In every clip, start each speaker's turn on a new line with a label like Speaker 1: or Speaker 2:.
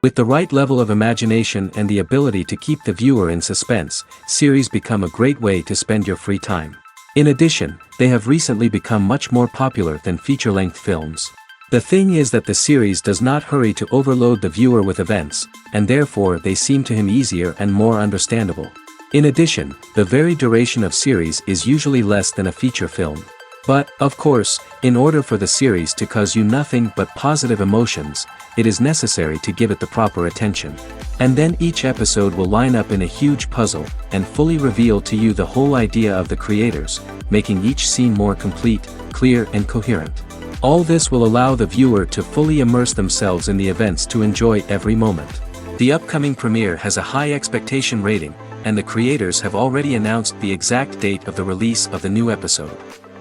Speaker 1: With the right level of imagination and the ability to keep the viewer in suspense, series become a great way to spend your free time. In addition, they have recently become much more popular than feature-length films. The thing is that the series does not hurry to overload the viewer with events, and therefore they seem to him easier and more understandable. In addition, the very duration of series is usually less than a feature film. But, of course, in order for the series to cause you nothing but positive emotions, it is necessary to give it the proper attention. And then each episode will line up in a huge puzzle, and fully reveal to you the whole idea of the creators, making each scene more complete, clear and coherent. All this will allow the viewer to fully immerse themselves in the events to enjoy every moment. The upcoming premiere has a high expectation rating, and the creators have already announced the exact date of the release of the new episode.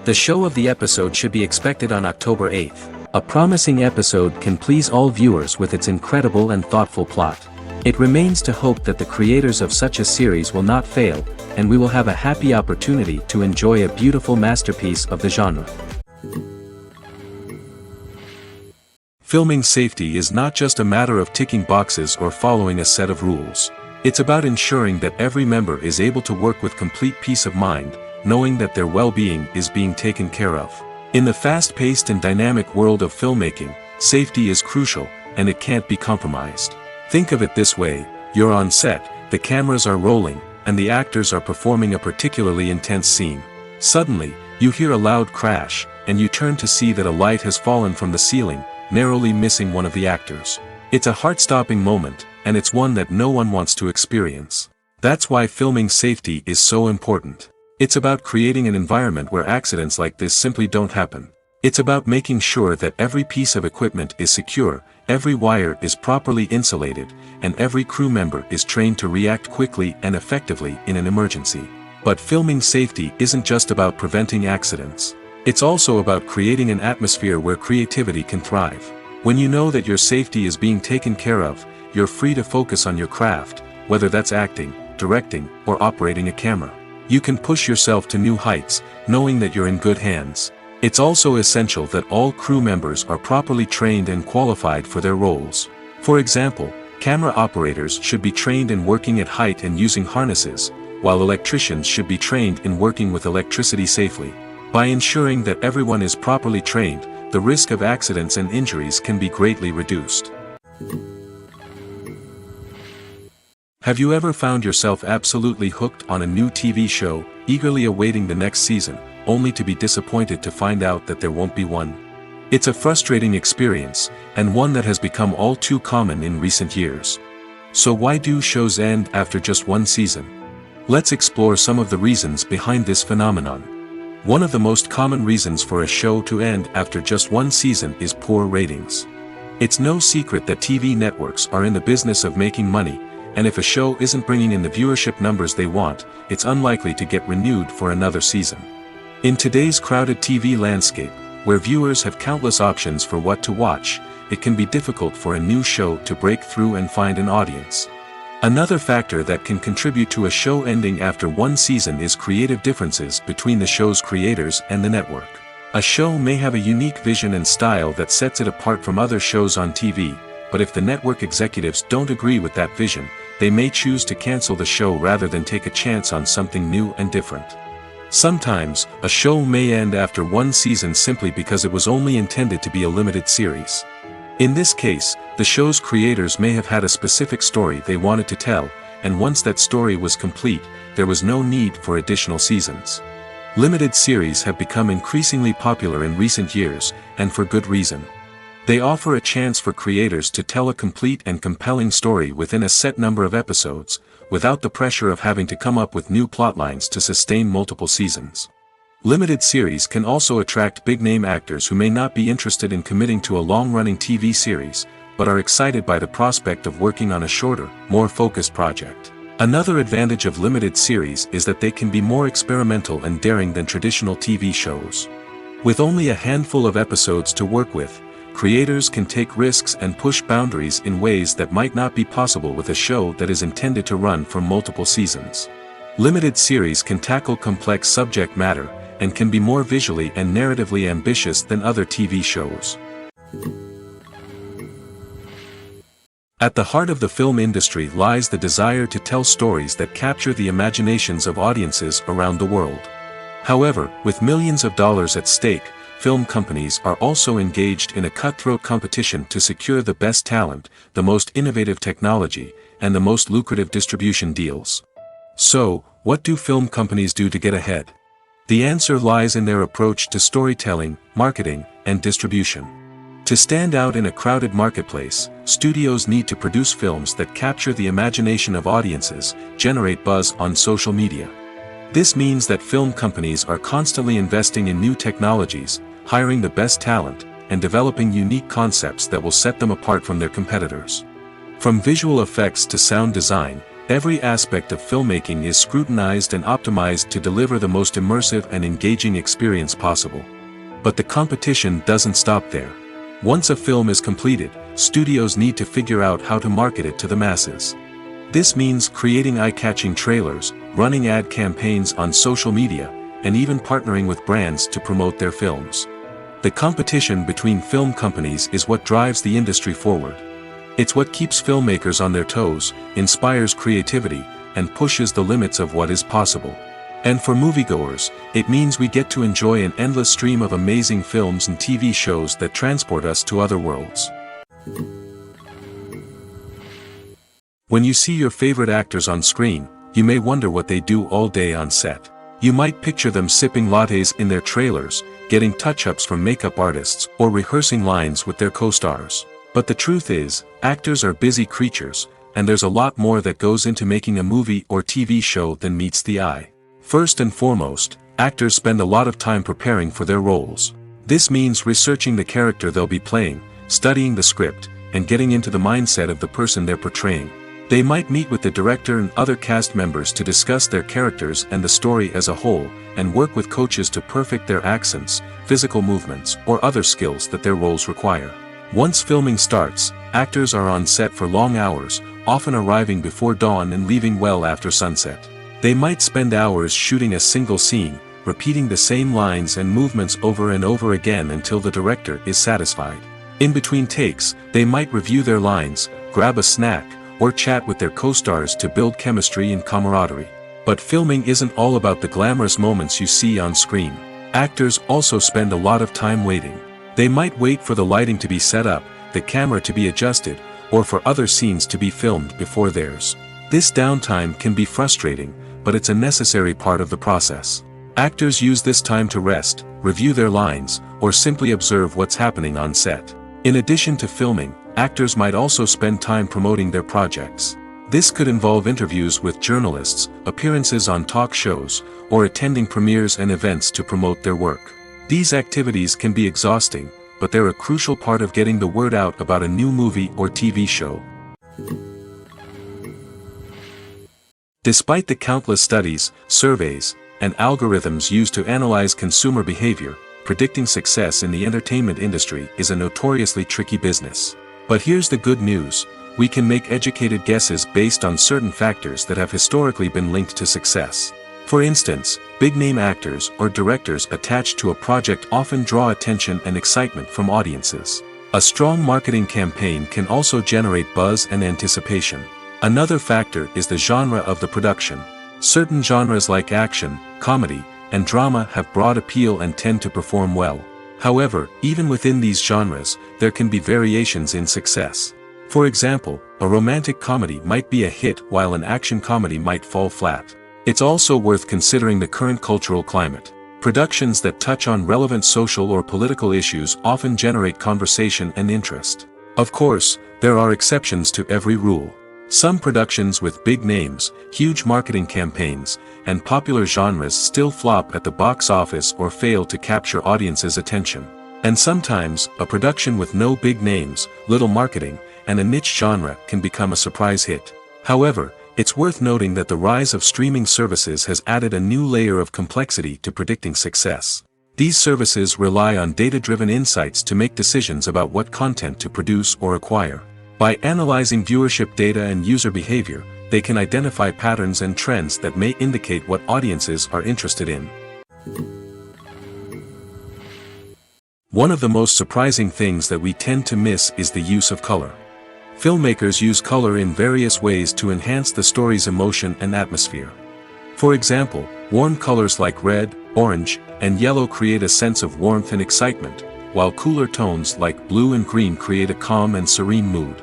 Speaker 1: The show of the episode should be expected on October 8th. A promising episode can please all viewers with its incredible and thoughtful plot. It remains to hope that the creators of such a series will not fail, and we will have a happy opportunity to enjoy a beautiful masterpiece of the genre.
Speaker 2: Filming safety is not just a matter of ticking boxes or following a set of rules. It's about ensuring that every member is able to work with complete peace of mind, knowing that their well-being is being taken care of. In the fast-paced and dynamic world of filmmaking, safety is crucial, and it can't be compromised. Think of it this way: you're on set, the cameras are rolling, and the actors are performing a particularly intense scene. Suddenly, you hear a loud crash, and you turn to see that a light has fallen from the ceiling, narrowly missing one of the actors. It's a heart-stopping moment, and it's one that no one wants to experience. That's why filming safety is so important. It's about creating an environment where accidents like this simply don't happen. It's about making sure that every piece of equipment is secure, every wire is properly insulated, and every crew member is trained to react quickly and effectively in an emergency. But filming safety isn't just about preventing accidents. It's also about creating an atmosphere where creativity can thrive. When you know that your safety is being taken care of, you're free to focus on your craft, whether that's acting, directing, or operating a camera. You can push yourself to new heights, knowing that you're in good hands. It's also essential that all crew members are properly trained and qualified for their roles. For example, camera operators should be trained in working at height and using harnesses, while electricians should be trained in working with electricity safely. By ensuring that everyone is properly trained, the risk of accidents and injuries can be greatly reduced. Have you ever found yourself absolutely hooked on a new TV show, eagerly awaiting the next season, only to be disappointed to find out that there won't be one? It's a frustrating experience, and one that has become all too common in recent years. So why do shows end after just one season? Let's explore some of the reasons behind this phenomenon. One of the most common reasons for a show to end after just one season is poor ratings. It's no secret that TV networks are in the business of making money, and if a show isn't bringing in the viewership numbers they want, it's unlikely to get renewed for another season. In today's crowded TV landscape, where viewers have countless options for what to watch, it can be difficult for a new show to break through and find an audience. Another factor that can contribute to a show ending after one season is creative differences between the show's creators and the network. A show may have a unique vision and style that sets it apart from other shows on TV, but if the network executives don't agree with that vision, they may choose to cancel the show rather than take a chance on something new and different. Sometimes, a show may end after one season simply because it was only intended to be a limited series. In this case, the show's creators may have had a specific story they wanted to tell, and once that story was complete, there was no need for additional seasons. Limited series have become increasingly popular in recent years, and for good reason. They offer a chance for creators to tell a complete and compelling story within a set number of episodes, without the pressure of having to come up with new plotlines to sustain multiple seasons. Limited series can also attract big-name actors who may not be interested in committing to a long-running TV series, but are excited by the prospect of working on a shorter, more focused project. Another advantage of limited series is that they can be more experimental and daring than traditional TV shows. With only a handful of episodes to work with, creators can take risks and push boundaries in ways that might not be possible with a show that is intended to run for multiple seasons. Limited series can tackle complex subject matter, and can be more visually and narratively ambitious than other TV shows. At the heart of the film industry lies the desire to tell stories that capture the imaginations of audiences around the world. However, with millions of dollars at stake, film companies are also engaged in a cutthroat competition to secure the best talent, the most innovative technology, and the most lucrative distribution deals. So, what do film companies do to get ahead? The answer lies in their approach to storytelling, marketing, and distribution. To stand out in a crowded marketplace, studios need to produce films that capture the imagination of audiences, generate buzz on social media. This means that film companies are constantly investing in new technologies, hiring the best talent, and developing unique concepts that will set them apart from their competitors. From visual effects to sound design, every aspect of filmmaking is scrutinized and optimized to deliver the most immersive and engaging experience possible. But the competition doesn't stop there. Once a film is completed, studios need to figure out how to market it to the masses. This means creating eye-catching trailers, running ad campaigns on social media, and even partnering with brands to promote their films. The competition between film companies is what drives the industry forward. It's what keeps filmmakers on their toes, inspires creativity, and pushes the limits of what is possible. And for moviegoers, it means we get to enjoy an endless stream of amazing films and TV shows that transport us to other worlds. When you see your favorite actors on screen, you may wonder what they do all day on set. You might picture them sipping lattes in their trailers, getting touch-ups from makeup artists, or rehearsing lines with their co-stars. But the truth is, actors are busy creatures, and there's a lot more that goes into making a movie or TV show than meets the eye. First and foremost, actors spend a lot of time preparing for their roles. This means researching the character they'll be playing, studying the script, and getting into the mindset of the person they're portraying. They might meet with the director and other cast members to discuss their characters and the story as a whole, and work with coaches to perfect their accents, physical movements, or other skills that their roles require. Once filming starts, actors are on set for long hours, often arriving before dawn and leaving well after sunset. They might spend hours shooting a single scene, repeating the same lines and movements over and over again until the director is satisfied. In between takes, they might review their lines, grab a snack, or chat with their co-stars to build chemistry and camaraderie. But filming isn't all about the glamorous moments you see on screen. Actors also spend a lot of time waiting. They might wait for the lighting to be set up, the camera to be adjusted, or for other scenes to be filmed before theirs. This downtime can be frustrating, but it's a necessary part of the process. Actors use this time to rest, review their lines, or simply observe what's happening on set. In addition to filming, actors might also spend time promoting their projects. This could involve interviews with journalists, appearances on talk shows, or attending premieres and events to promote their work. These activities can be exhausting, but they're a crucial part of getting the word out about a new movie or TV show. Despite the countless studies, surveys, and algorithms used to analyze consumer behavior, predicting success in the entertainment industry is a notoriously tricky business. But here's the good news: we can make educated guesses based on certain factors that have historically been linked to success. For instance, big-name actors or directors attached to a project often draw attention and excitement from audiences. A strong marketing campaign can also generate buzz and anticipation. Another factor is the genre of the production. Certain genres like action, comedy, and drama have broad appeal and tend to perform well. However, even within these genres, there can be variations in success. For example, a romantic comedy might be a hit while an action comedy might fall flat. It's also worth considering the current cultural climate. Productions that touch on relevant social or political issues often generate conversation and interest. Of course, there are exceptions to every rule. Some productions with big names, huge marketing campaigns, and popular genres still flop at the box office or fail to capture audiences' attention. And sometimes, a production with no big names, little marketing, and a niche genre can become a surprise hit. However, it's worth noting that the rise of streaming services has added a new layer of complexity to predicting success. These services rely on data-driven insights to make decisions about what content to produce or acquire. By analyzing viewership data and user behavior, they can identify patterns and trends that may indicate what audiences are interested in. One of the most surprising things that we tend to miss is the use of color. Filmmakers use color in various ways to enhance the story's emotion and atmosphere. For example, warm colors like red, orange, and yellow create a sense of warmth and excitement, while cooler tones like blue and green create a calm and serene mood.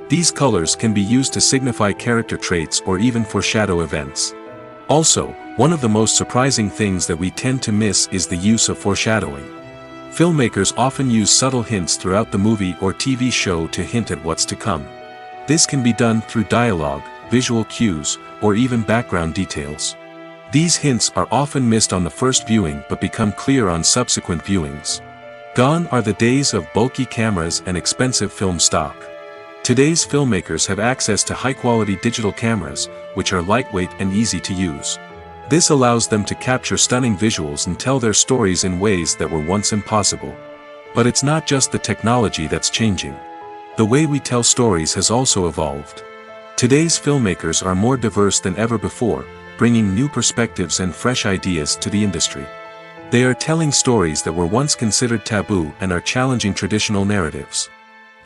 Speaker 2: These colors can be used to signify character traits or even foreshadow events. Also, one of the most surprising things that we tend to miss is the use of foreshadowing. Filmmakers often use subtle hints throughout the movie or TV show to hint at what's to come. This can be done through dialogue, visual cues, or even background details. These hints are often missed on the first viewing but become clear on subsequent viewings. Gone are the days of bulky cameras and expensive film stock. Today's filmmakers have access to high-quality digital cameras, which are lightweight and easy to use. This allows them to capture stunning visuals and tell their stories in ways that were once impossible. But it's not just the technology that's changing. The way we tell stories has also evolved. Today's filmmakers are more diverse than ever before, bringing new perspectives and fresh ideas to the industry. They are telling stories that were once considered taboo and are challenging traditional narratives.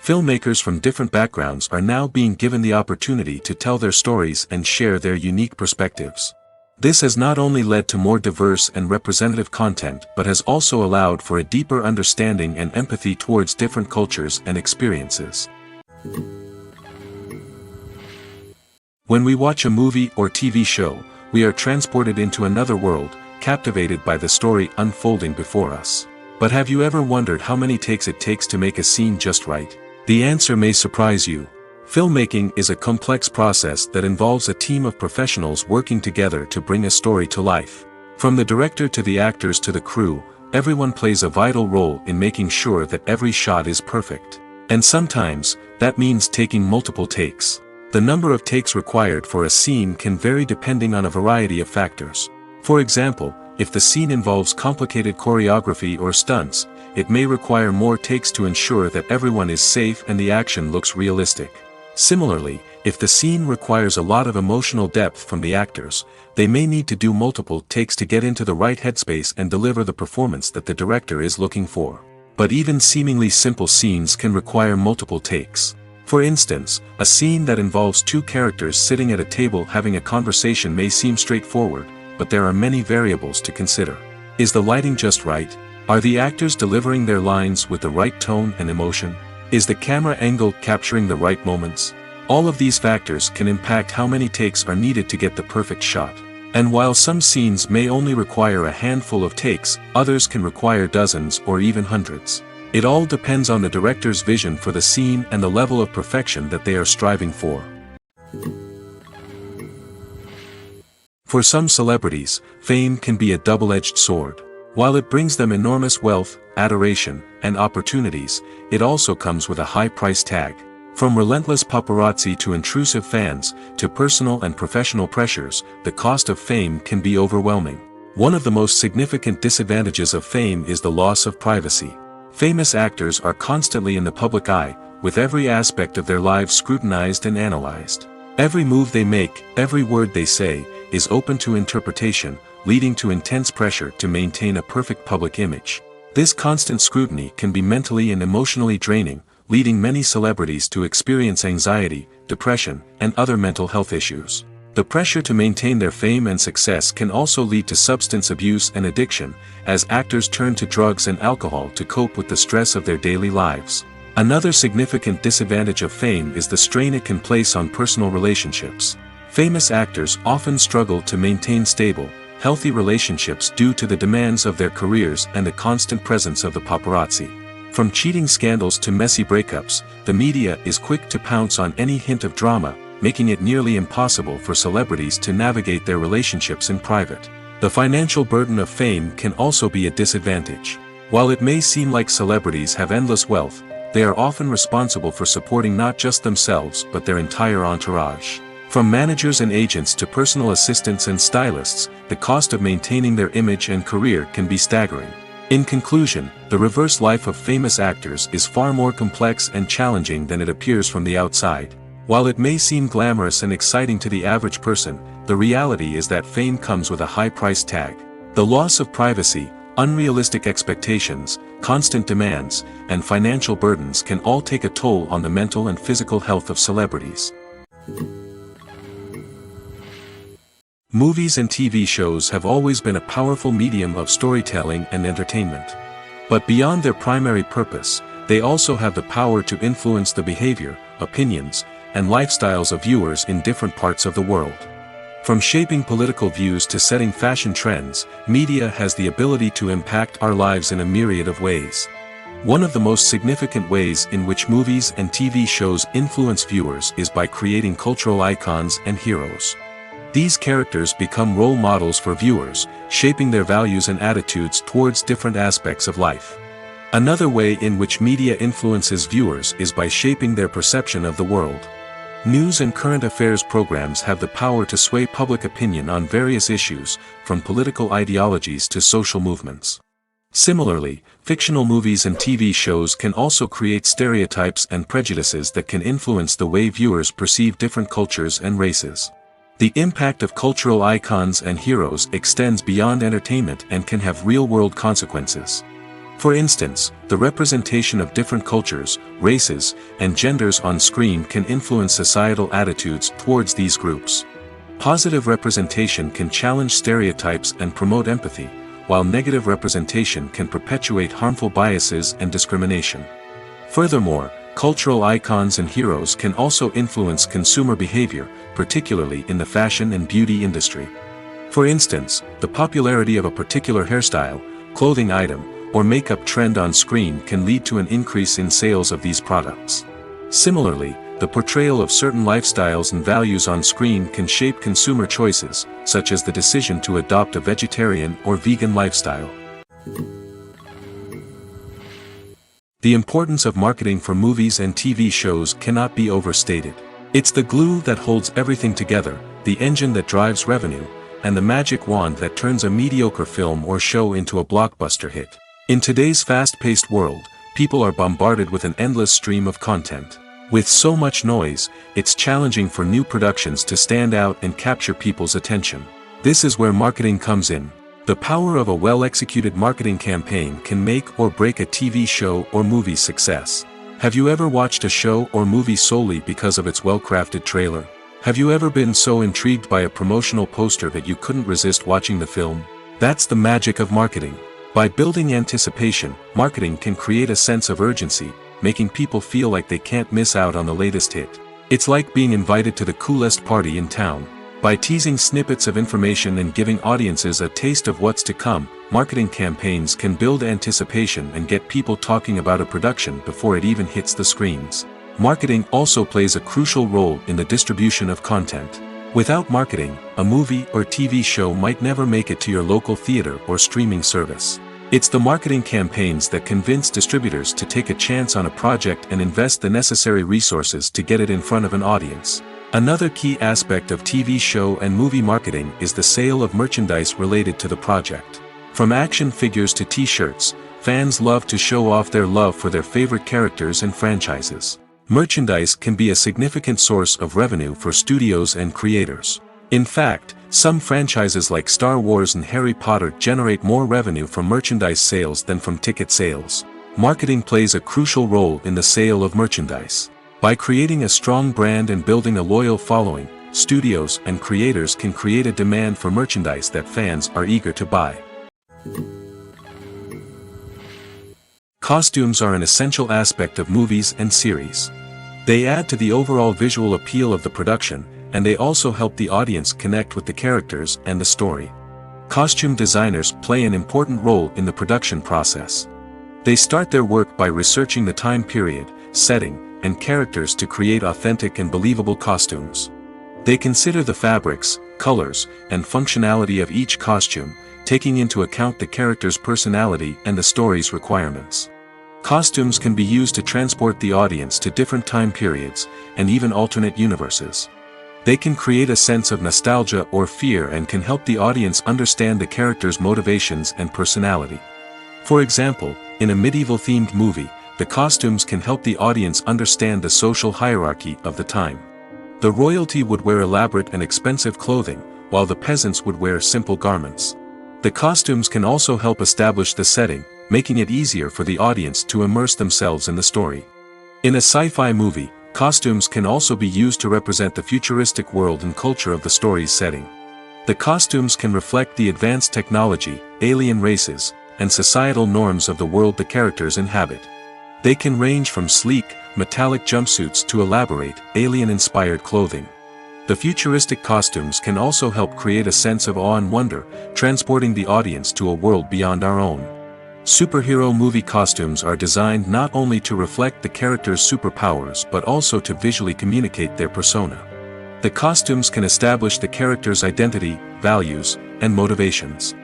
Speaker 2: Filmmakers from different backgrounds are now being given the opportunity to tell their stories and share their unique perspectives. This has not only led to more diverse and representative content but has also allowed for a deeper understanding and empathy towards different cultures and experiences. When we watch a movie or TV show, we are transported into another world, captivated by the story unfolding before us. But have you ever wondered how many takes it takes to make a scene just right? The answer may surprise you. Filmmaking is a complex process that involves a team of professionals working together to bring a story to life. From the director to the actors to the crew, everyone plays a vital role in making sure that every shot is perfect. And sometimes, that means taking multiple takes. The number of takes required for a scene can vary depending on a variety of factors. For example, if the scene involves complicated choreography or stunts, it may require more takes to ensure that everyone is safe and the action looks realistic. Similarly, if the scene requires a lot of emotional depth from the actors, they may need to do multiple takes to get into the right headspace and deliver the performance that the director is looking for. But even seemingly simple scenes can require multiple takes. For instance, a scene that involves two characters sitting at a table having a conversation may seem straightforward, but there are many variables to consider. Is the lighting just right? Are the actors delivering their lines with the right tone and emotion? Is the camera angle capturing the right moments? All of these factors can impact how many takes are needed to get the perfect shot. And while some scenes may only require a handful of takes, others can require dozens or even hundreds. It all depends on the director's vision for the scene and the level of perfection that they are striving for. For some celebrities, fame can be a double-edged sword. While it brings them enormous wealth, adoration, and opportunities, it also comes with a high price tag. From relentless paparazzi to intrusive fans, to personal and professional pressures, the cost of fame can be overwhelming. One of the most significant disadvantages of fame is the loss of privacy. Famous actors are constantly in the public eye, with every aspect of their lives scrutinized and analyzed. Every move they make, every word they say, is open to interpretation, leading to intense pressure to maintain a perfect public image. This constant scrutiny can be mentally and emotionally draining, leading many celebrities to experience anxiety, depression, and other mental health issues. The pressure to maintain their fame and success can also lead to substance abuse and addiction, as actors turn to drugs and alcohol to cope with the stress of their daily lives. Another significant disadvantage of fame is the strain it can place on personal relationships. Famous actors often struggle to maintain stable, healthy relationships due to the demands of their careers and the constant presence of the paparazzi. From cheating scandals to messy breakups, the media is quick to pounce on any hint of drama, making it nearly impossible for celebrities to navigate their relationships in private. The financial burden of fame can also be a disadvantage. While it may seem like celebrities have endless wealth, they are often responsible for supporting not just themselves but their entire entourage. From managers and agents to personal assistants and stylists, the cost of maintaining their image and career can be staggering. In conclusion, the reverse life of famous actors is far more complex and challenging than it appears from the outside. While it may seem glamorous and exciting to the average person, the reality is that fame comes with a high price tag. The loss of privacy, unrealistic expectations, constant demands, and financial burdens can all take a toll on the mental and physical health of celebrities. Movies and TV shows have always been a powerful medium of storytelling and entertainment. But beyond their primary purpose, they also have the power to influence the behavior, opinions, and lifestyles of viewers in different parts of the world. From shaping political views to setting fashion trends, media has the ability to impact our lives in a myriad of ways. One of the most significant ways in which movies and TV shows influence viewers is by creating cultural icons and heroes. These characters become role models for viewers, shaping their values and attitudes towards different aspects of life. Another way in which media influences viewers is by shaping their perception of the world. News and current affairs programs have the power to sway public opinion on various issues, from political ideologies to social movements. Similarly, fictional movies and TV shows can also create stereotypes and prejudices that can influence the way viewers perceive different cultures and races. The impact of cultural icons and heroes extends beyond entertainment and can have real-world consequences. For instance, the representation of different cultures, races, and genders on screen can influence societal attitudes towards these groups. Positive representation can challenge stereotypes and promote empathy, while negative representation can perpetuate harmful biases and discrimination. Furthermore, cultural icons and heroes can also influence consumer behavior, particularly in the fashion and beauty industry. For instance, the popularity of a particular hairstyle, clothing item, or makeup trend on screen can lead to an increase in sales of these products. Similarly, the portrayal of certain lifestyles and values on screen can shape consumer choices, such as the decision to adopt a vegetarian or vegan lifestyle. The importance of marketing for movies and TV shows cannot be overstated. It's the glue that holds everything together, the engine that drives revenue, and the magic wand that turns a mediocre film or show into a blockbuster hit. In today's fast-paced world, people are bombarded with an endless stream of content. With so much noise, it's challenging for new productions to stand out and capture people's attention. This is where marketing comes in. The power of a well-executed marketing campaign can make or break a TV show or movie's success. Have you ever watched a show or movie solely because of its well-crafted trailer? Have you ever been so intrigued by a promotional poster that you couldn't resist watching the film? That's the magic of marketing. By building anticipation, marketing can create a sense of urgency, making people feel like they can't miss out on the latest hit. It's like being invited to the coolest party in town. By teasing snippets of information and giving audiences a taste of what's to come, marketing campaigns can build anticipation and get people talking about a production before it even hits the screens. Marketing also plays a crucial role in the distribution of content. Without marketing, a movie or TV show might never make it to your local theater or streaming service. It's the marketing campaigns that convince distributors to take a chance on a project and invest the necessary resources to get it in front of an audience. Another key aspect of TV show and movie marketing is the sale of merchandise related to the project. From action figures to t-shirts, fans love to show off their love for their favorite characters and franchises. Merchandise can be a significant source of revenue for studios and creators. In fact, some franchises like Star Wars and Harry Potter generate more revenue from merchandise sales than from ticket sales. Marketing plays a crucial role in the sale of merchandise. By creating a strong brand and building a loyal following, studios and creators can create a demand for merchandise that fans are eager to buy. Costumes are an essential aspect of movies and series. They add to the overall visual appeal of the production, and they also help the audience connect with the characters and the story. Costume designers play an important role in the production process. They start their work by researching the time period, setting, and characters to create authentic and believable costumes. They consider the fabrics, colors, and functionality of each costume, taking into account the character's personality and the story's requirements. Costumes can be used to transport the audience to different time periods, and even alternate universes. They can create a sense of nostalgia or fear and can help the audience understand the character's motivations and personality. For example, in a medieval-themed movie, the costumes can help the audience understand the social hierarchy of the time. The royalty would wear elaborate and expensive clothing, while the peasants would wear simple garments. The costumes can also help establish the setting, making it easier for the audience to immerse themselves in the story. In a sci-fi movie, costumes can also be used to represent the futuristic world and culture of the story's setting. The costumes can reflect the advanced technology, alien races, and societal norms of the world the characters inhabit. They can range from sleek, metallic jumpsuits to elaborate, alien-inspired clothing. The futuristic costumes can also help create a sense of awe and wonder, transporting the audience to a world beyond our own. Superhero movie costumes are designed not only to reflect the character's superpowers but also to visually communicate their persona. The costumes can establish the character's identity, values, and motivations.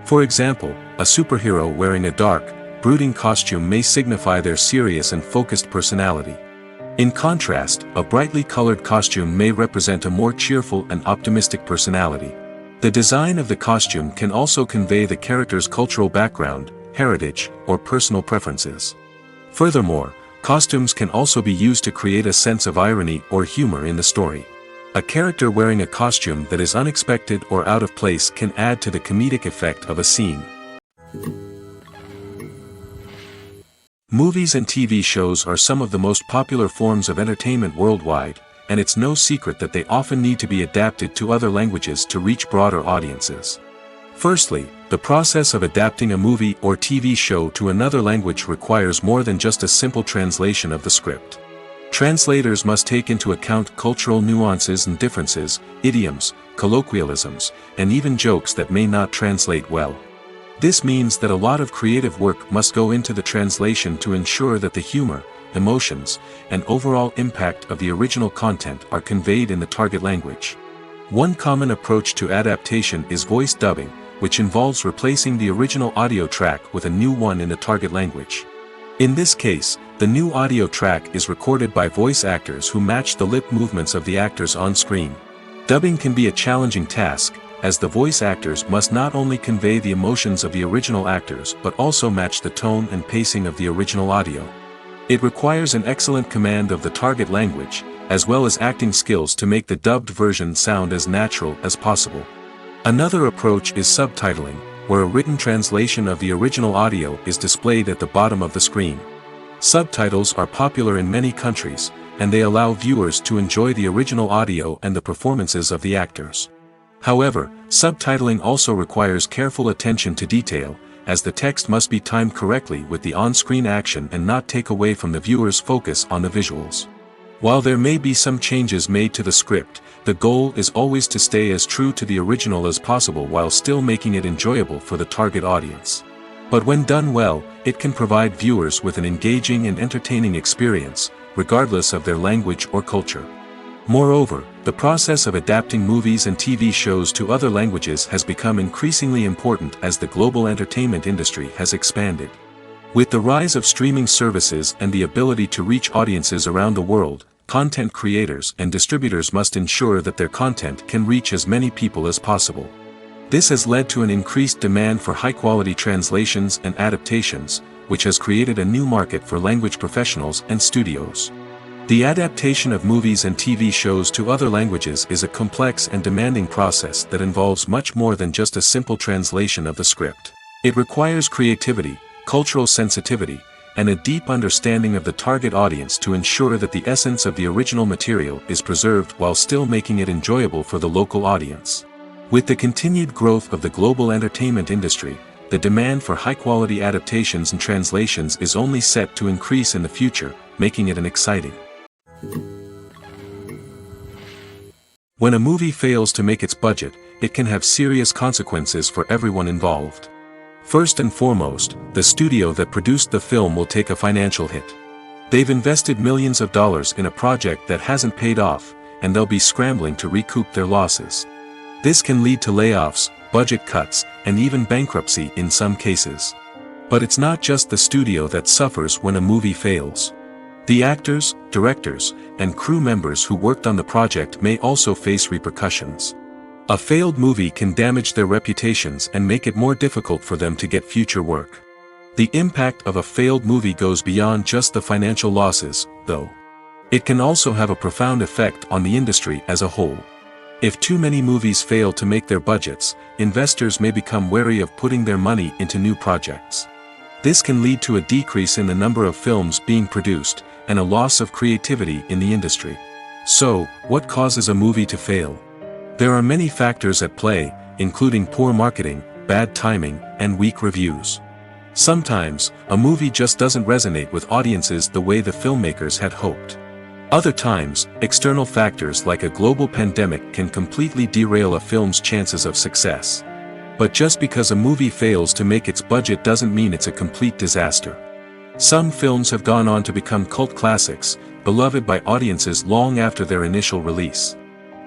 Speaker 2: For example, a superhero wearing a dark, brooding costume may signify their serious and focused personality. In contrast, a brightly colored costume may represent a more cheerful and optimistic personality. The design of the costume can also convey the character's cultural background, heritage, or personal preferences. Furthermore, costumes can also be used to create a sense of irony or humor in the story. A character wearing a costume that is unexpected or out of place can add to the comedic effect of a scene. Movies and TV shows are some of the most popular forms of entertainment worldwide, and it's no secret that they often need to be adapted to other languages to reach broader audiences. Firstly, the process of adapting a movie or TV show to another language requires more than just a simple translation of the script. Translators must take into account cultural nuances and differences, idioms, colloquialisms, and even jokes that may not translate well. This means that a lot of creative work must go into the translation to ensure that the humor, emotions, and overall impact of the original content are conveyed in the target language. One common approach to adaptation is voice dubbing, which involves replacing the original audio track with a new one in the target language. In this case, the new audio track is recorded by voice actors who match the lip movements of the actors on screen. Dubbing can be a challenging task, as the voice actors must not only convey the emotions of the original actors but also match the tone and pacing of the original audio. It requires an excellent command of the target language, as well as acting skills to make the dubbed version sound as natural as possible. Another approach is subtitling, where a written translation of the original audio is displayed at the bottom of the screen. Subtitles are popular in many countries, and they allow viewers to enjoy the original audio and the performances of the actors. However, subtitling also requires careful attention to detail, as the text must be timed correctly with the on-screen action and not take away from the viewer's focus on the visuals. While there may be some changes made to the script, the goal is always to stay as true to the original as possible while still making it enjoyable for the target audience. But when done well, it can provide viewers with an engaging and entertaining experience, regardless of their language or culture. Moreover, the process of adapting movies and TV shows to other languages has become increasingly important as the global entertainment industry has expanded. With the rise of streaming services and the ability to reach audiences around the world, content creators and distributors must ensure that their content can reach as many people as possible. This has led to an increased demand for high-quality translations and adaptations, which has created a new market for language professionals and studios. The adaptation of movies and TV shows to other languages is a complex and demanding process that involves much more than just a simple translation of the script. It requires creativity, cultural sensitivity, and a deep understanding of the target audience to ensure that the essence of the original material is preserved while still making it enjoyable for the local audience. With the continued growth of the global entertainment industry, the demand for high-quality adaptations and translations is only set to increase in the future, making it an exciting. When a movie fails to make its budget, it can have serious consequences for everyone involved. First and foremost, the studio that produced the film will take a financial hit. They've invested millions of dollars in a project that hasn't paid off, and they'll be scrambling to recoup their losses. This can lead to layoffs, budget cuts, and even bankruptcy in some cases. But it's not just the studio that suffers when a movie fails. The actors, directors, and crew members who worked on the project may also face repercussions. A failed movie can damage their reputations and make it more difficult for them to get future work. The impact of a failed movie goes beyond just the financial losses, though. It can also have a profound effect on the industry as a whole. If too many movies fail to make their budgets, investors may become wary of putting their money into new projects. This can lead to a decrease in the number of films being produced, and a loss of creativity in the industry. So, what causes a movie to fail? There are many factors at play, including poor marketing, bad timing, and weak reviews. Sometimes, a movie just doesn't resonate with audiences the way the filmmakers had hoped. Other times, external factors like a global pandemic can completely derail a film's chances of success. But just because a movie fails to make its budget doesn't mean it's a complete disaster. Some films have gone on to become cult classics, beloved by audiences long after their initial release.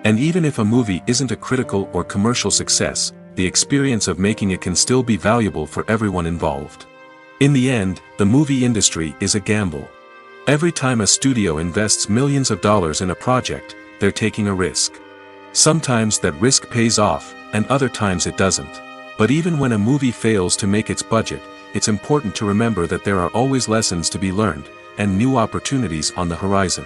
Speaker 2: And even if a movie isn't a critical or commercial success, the experience of making it can still be valuable for everyone involved. In the end, the movie industry is a gamble. Every time a studio invests millions of dollars in a project, they're taking a risk. Sometimes that risk pays off, and other times it doesn't. But even when a movie fails to make its budget, it's important to remember that there are always lessons to be learned, and new opportunities on the horizon.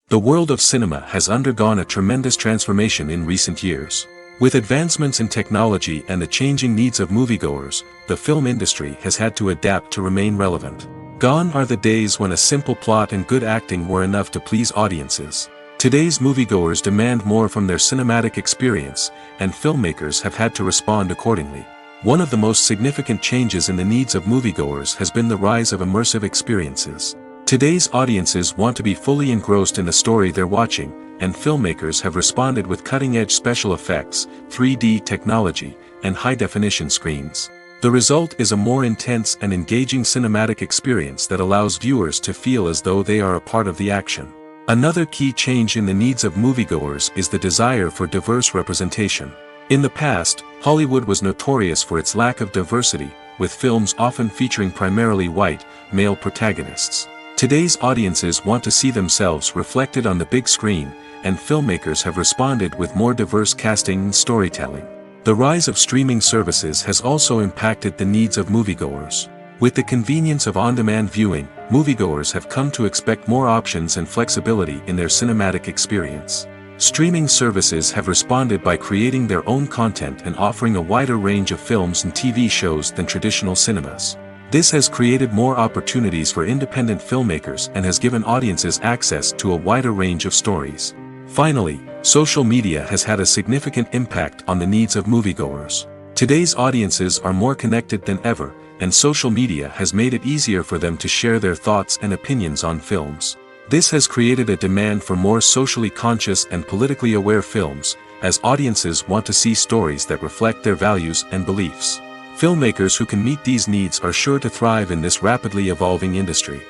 Speaker 2: The world of cinema has undergone a tremendous transformation in recent years. With advancements in technology and the changing needs of moviegoers, the film industry has had to adapt to remain relevant. Gone are the days when a simple plot and good acting were enough to please audiences. Today's moviegoers demand more from their cinematic experience, and filmmakers have had to respond accordingly. One of the most significant changes in the needs of moviegoers has been the rise of immersive experiences. Today's audiences want to be fully engrossed in the story they're watching, and filmmakers have responded with cutting-edge special effects, 3D technology, and high-definition screens. The result is a more intense and engaging cinematic experience that allows viewers to feel as though they are a part of the action. Another key change in the needs of moviegoers is the desire for diverse representation. In the past, Hollywood was notorious for its lack of diversity, with films often featuring primarily white, male protagonists. Today's audiences want to see themselves reflected on the big screen, and filmmakers have responded with more diverse casting and storytelling. The rise of streaming services has also impacted the needs of moviegoers. With the convenience of on-demand viewing, moviegoers have come to expect more options and flexibility in their cinematic experience. Streaming services have responded by creating their own content and offering a wider range of films and TV shows than traditional cinemas. This has created more opportunities for independent filmmakers and has given audiences access to a wider range of stories. Finally, social media has had a significant impact on the needs of moviegoers. Today's audiences are more connected than ever, and social media has made it easier for them to share their thoughts and opinions on films. This has created a demand for more socially conscious and politically aware films, as audiences want to see stories that reflect their values and beliefs. Filmmakers who can meet these needs are sure to thrive in this rapidly evolving industry.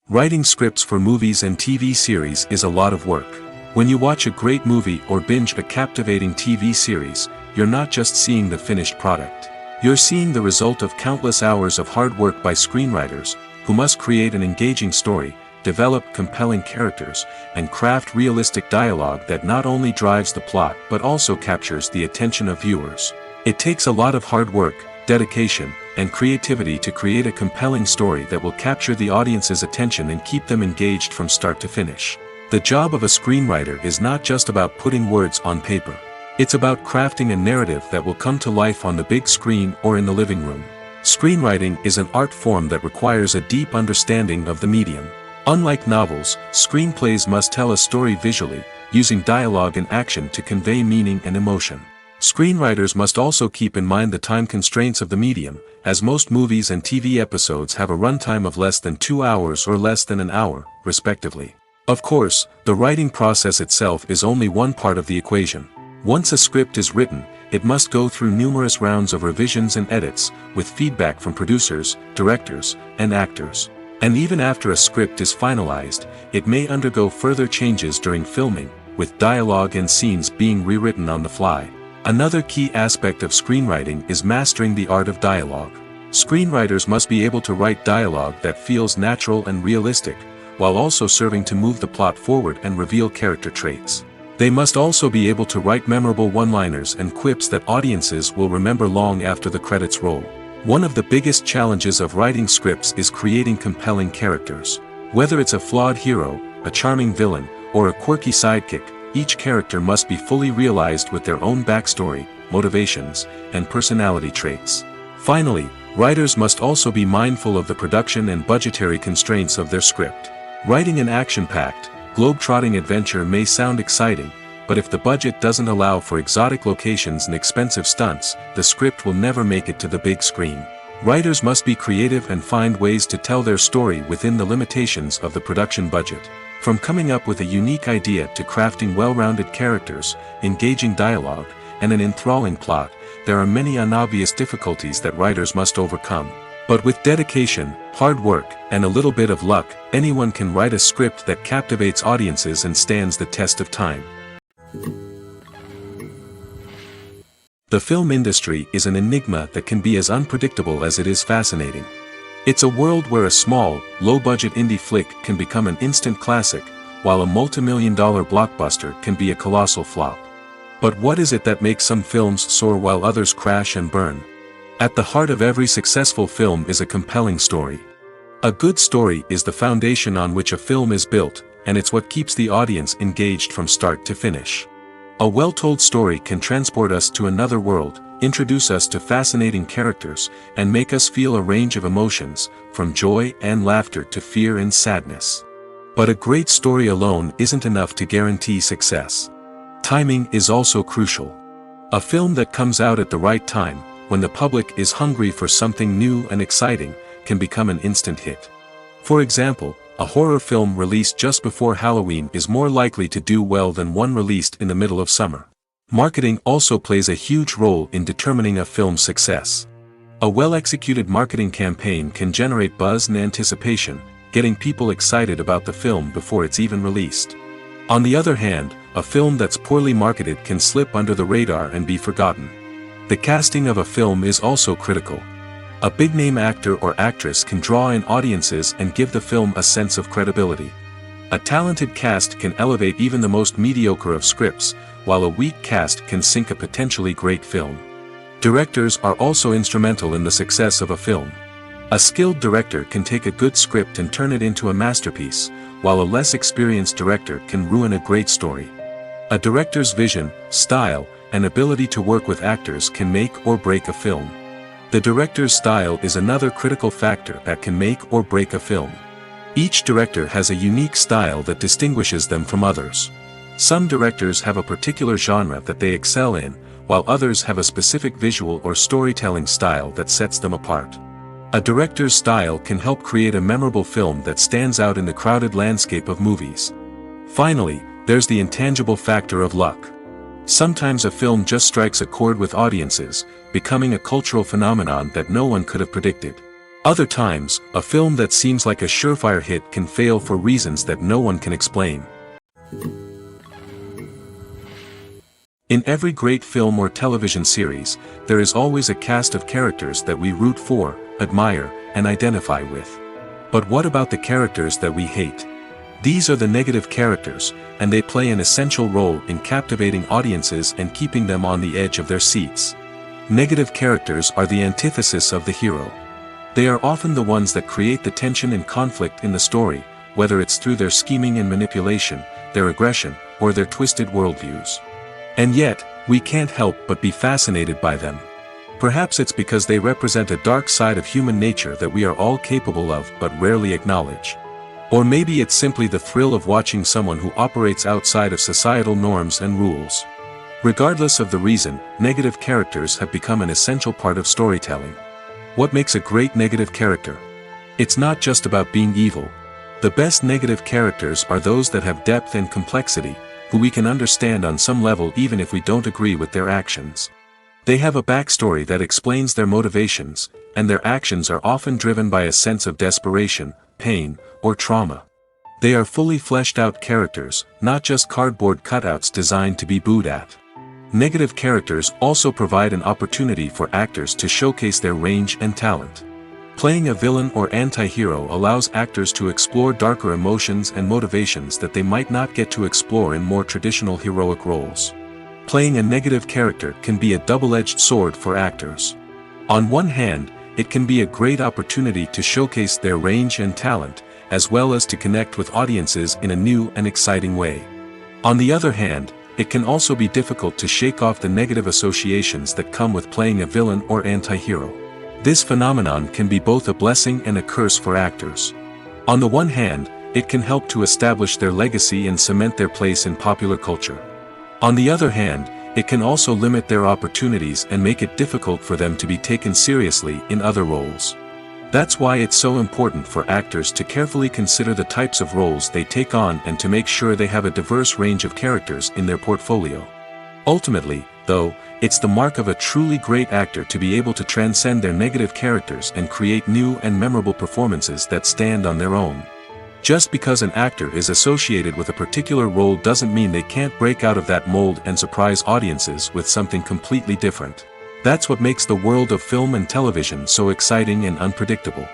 Speaker 2: Writing scripts for movies and TV series is a lot of work. When you watch a great movie or binge a captivating TV series, you're not just seeing the finished product. You're seeing the result of countless hours of hard work by screenwriters, who must create an engaging story, develop compelling characters, and craft realistic dialogue that not only drives the plot but also captures the attention of viewers. It takes a lot of hard work, dedication, and creativity to create a compelling story that will capture the audience's attention and keep them engaged from start to finish. The job of a screenwriter is not just about putting words on paper. It's about crafting a narrative that will come to life on the big screen or in the living room. Screenwriting is an art form that requires a deep understanding of the medium. Unlike novels, screenplays must tell a story visually, using dialogue and action to convey meaning and emotion. Screenwriters must also keep in mind the time constraints of the medium, as most movies and TV episodes have a runtime of less than 2 hours or less than an hour, respectively. Of course, the writing process itself is only one part of the equation. Once a script is written, it must go through numerous rounds of revisions and edits, with feedback from producers, directors, and actors. And even after a script is finalized, it may undergo further changes during filming, with dialogue and scenes being rewritten on the fly. Another key aspect of screenwriting is mastering the art of dialogue. Screenwriters must be able to write dialogue that feels natural and realistic, while also serving to move the plot forward and reveal character traits. They must also be able to write memorable one-liners and quips that audiences will remember long after the credits roll. One of the biggest challenges of writing scripts is creating compelling characters. Whether it's a flawed hero, a charming villain, or a quirky sidekick, each character must be fully realized with their own backstory, motivations, and personality traits. Finally, writers must also be mindful of the production and budgetary constraints of their script. Writing an action-packed, globe-trotting adventure may sound exciting, but if the budget doesn't allow for exotic locations and expensive stunts, the script will never make it to the big screen. Writers must be creative and find ways to tell their story within the limitations of the production budget. From coming up with a unique idea to crafting well-rounded characters, engaging dialogue, and an enthralling plot, there are many unobvious difficulties that writers must overcome. But with dedication, hard work, and a little bit of luck, anyone can write a script that captivates audiences and stands the test of time. The film industry is an enigma that can be as unpredictable as it is fascinating. It's a world where a small, low-budget indie flick can become an instant classic, while a multi-million-dollar blockbuster can be a colossal flop. But what is it that makes some films soar while others crash and burn? At the heart of every successful film is a compelling story. A good story is the foundation on which a film is built, and it's what keeps the audience engaged from start to finish. A well-told story can transport us to another world, introduce us to fascinating characters, and make us feel a range of emotions, from joy and laughter to fear and sadness. But a great story alone isn't enough to guarantee success. Timing is also crucial. A film that comes out at the right time, when the public is hungry for something new and exciting, can become an instant hit. For example, a horror film released just before Halloween is more likely to do well than one released in the middle of summer. Marketing also plays a huge role in determining a film's success. A well-executed marketing campaign can generate buzz and anticipation, getting people excited about the film before it's even released. On the other hand, a film that's poorly marketed can slip under the radar and be forgotten. The casting of a film is also critical. A big-name actor or actress can draw in audiences and give the film a sense of credibility. A talented cast can elevate even the most mediocre of scripts, while a weak cast can sink a potentially great film. Directors are also instrumental in the success of a film. A skilled director can take a good script and turn it into a masterpiece, while a less experienced director can ruin a great story. A director's vision, style, and ability to work with actors can make or break a film. The director's style is another critical factor that can make or break a film. Each director has a unique style that distinguishes them from others. Some directors have a particular genre that they excel in, while others have a specific visual or storytelling style that sets them apart. A director's style can help create a memorable film that stands out in the crowded landscape of movies. Finally, there's the intangible factor of luck. Sometimes a film just strikes a chord with audiences, becoming a cultural phenomenon that no one could have predicted. Other times, a film that seems like a surefire hit can fail for reasons that no one can explain. In every great film or television series, there is always a cast of characters that we root for, admire, and identify with. But what about the characters that we hate? These are the negative characters, and they play an essential role in captivating audiences and keeping them on the edge of their seats. Negative characters are the antithesis of the hero. They are often the ones that create the tension and conflict in the story, whether it's through their scheming and manipulation, their aggression, or their twisted worldviews. And yet, we can't help but be fascinated by them. Perhaps it's because they represent a dark side of human nature that we are all capable of but rarely acknowledge. Or maybe it's simply the thrill of watching someone who operates outside of societal norms and rules. Regardless of the reason, negative characters have become an essential part of storytelling. What makes a great negative character? It's not just about being evil. The best negative characters are those that have depth and complexity, who we can understand on some level even if we don't agree with their actions. They have a backstory that explains their motivations, and their actions are often driven by a sense of desperation, pain, or trauma. They are fully fleshed out characters, not just cardboard cutouts designed to be booed at. Negative characters also provide an opportunity for actors to showcase their range and talent. Playing a villain or anti-hero allows actors to explore darker emotions and motivations that they might not get to explore in more traditional heroic roles. Playing a negative character can be a double-edged sword for actors. On one hand, it can be a great opportunity to showcase their range and talent, as well as to connect with audiences in a new and exciting way. On the other hand, it can also be difficult to shake off the negative associations that come with playing a villain or anti-hero. This phenomenon can be both a blessing and a curse for actors. On the one hand, it can help to establish their legacy and cement their place in popular culture. On the other hand, it can also limit their opportunities and make it difficult for them to be taken seriously in other roles. That's why it's so important for actors to carefully consider the types of roles they take on and to make sure they have a diverse range of characters in their portfolio. Ultimately, though, it's the mark of a truly great actor to be able to transcend their negative characters and create new and memorable performances that stand on their own. Just because an actor is associated with a particular role doesn't mean they can't break out of that mold and surprise audiences with something completely different. That's what makes the world of film and television so exciting and unpredictable.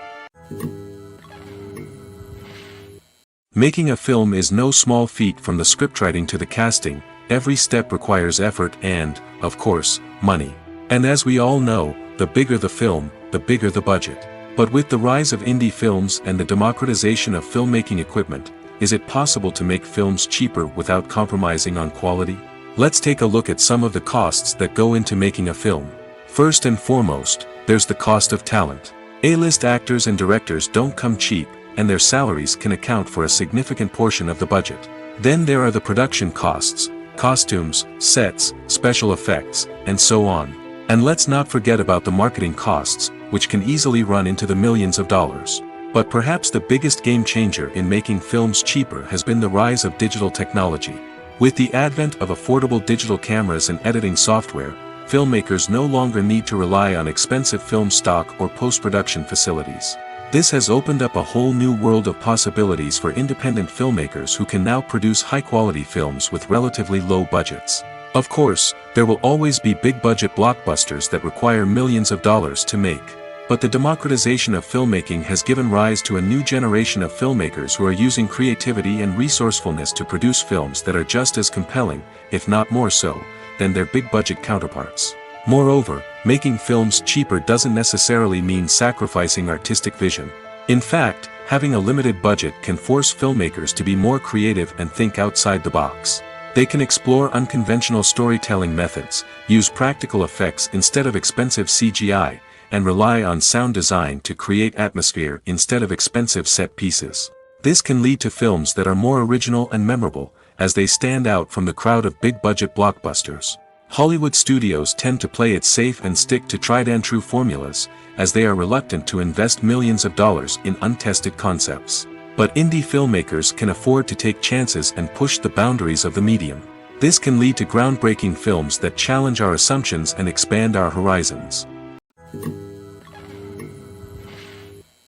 Speaker 2: Making a film is no small feat. From the scriptwriting to the casting, every step requires effort and, of course, money. And as we all know, the bigger the film, the bigger the budget. But with the rise of indie films and the democratization of filmmaking equipment, is it possible to make films cheaper without compromising on quality? Let's take a look at some of the costs that go into making a film. First and foremost, there's the cost of talent. A-list actors and directors don't come cheap, and their salaries can account for a significant portion of the budget. Then there are the production costs, costumes, sets, special effects, and so on. And let's not forget about the marketing costs, which can easily run into the millions of dollars. But perhaps the biggest game changer in making films cheaper has been the rise of digital technology. With the advent of affordable digital cameras and editing software, filmmakers no longer need to rely on expensive film stock or post-production facilities. This has opened up a whole new world of possibilities for independent filmmakers who can now produce high-quality films with relatively low budgets. Of course, there will always be big-budget blockbusters that require millions of dollars to make. But the democratization of filmmaking has given rise to a new generation of filmmakers who are using creativity and resourcefulness to produce films that are just as compelling, if not more so, than their big-budget counterparts. Moreover, making films cheaper doesn't necessarily mean sacrificing artistic vision. In fact, having a limited budget can force filmmakers to be more creative and think outside the box. They can explore unconventional storytelling methods, use practical effects instead of expensive CGI, and rely on sound design to create atmosphere instead of expensive set pieces. This can lead to films that are more original and memorable, as they stand out from the crowd of big-budget blockbusters. Hollywood studios tend to play it safe and stick to tried-and-true formulas, as they are reluctant to invest millions of dollars in untested concepts. But indie filmmakers can afford to take chances and push the boundaries of the medium. This can lead to groundbreaking films that challenge our assumptions and expand our horizons.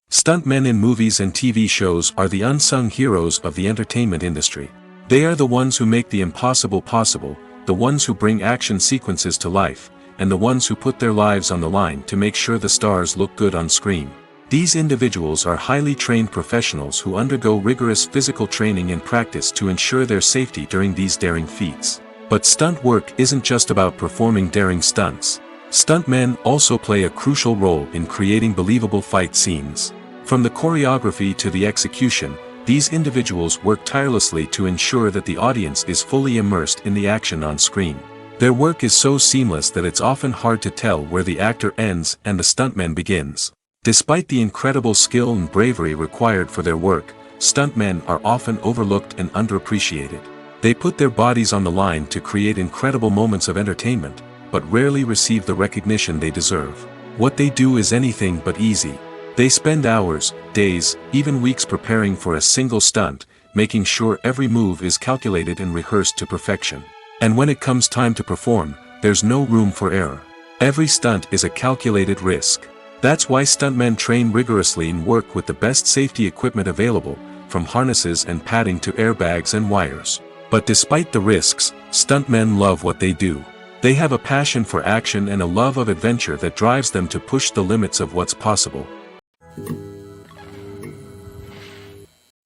Speaker 2: Stuntmen in movies and TV shows are the unsung heroes of the entertainment industry. They are the ones who make the impossible possible, the ones who bring action sequences to life, and the ones who put their lives on the line to make sure the stars look good on screen. These individuals are highly trained professionals who undergo rigorous physical training and practice to ensure their safety during these daring feats. But stunt work isn't just about performing daring stunts. Stuntmen also play a crucial role in creating believable fight scenes. From the choreography to the execution, these individuals work tirelessly to ensure that the audience is fully immersed in the action on screen. Their work is so seamless that it's often hard to tell where the actor ends and the stuntman begins. Despite the incredible skill and bravery required for their work, stuntmen are often overlooked and underappreciated. They put their bodies on the line to create incredible moments of entertainment, but rarely receive the recognition they deserve. What they do is anything but easy. They spend hours, days, even weeks preparing for a single stunt, making sure every move is calculated and rehearsed to perfection. And when it comes time to perform, there's no room for error. Every stunt is a calculated risk. That's why stuntmen train rigorously and work with the best safety equipment available, from harnesses and padding to airbags and wires. But despite the risks, stuntmen love what they do. They have a passion for action and a love of adventure that drives them to push the limits of what's possible.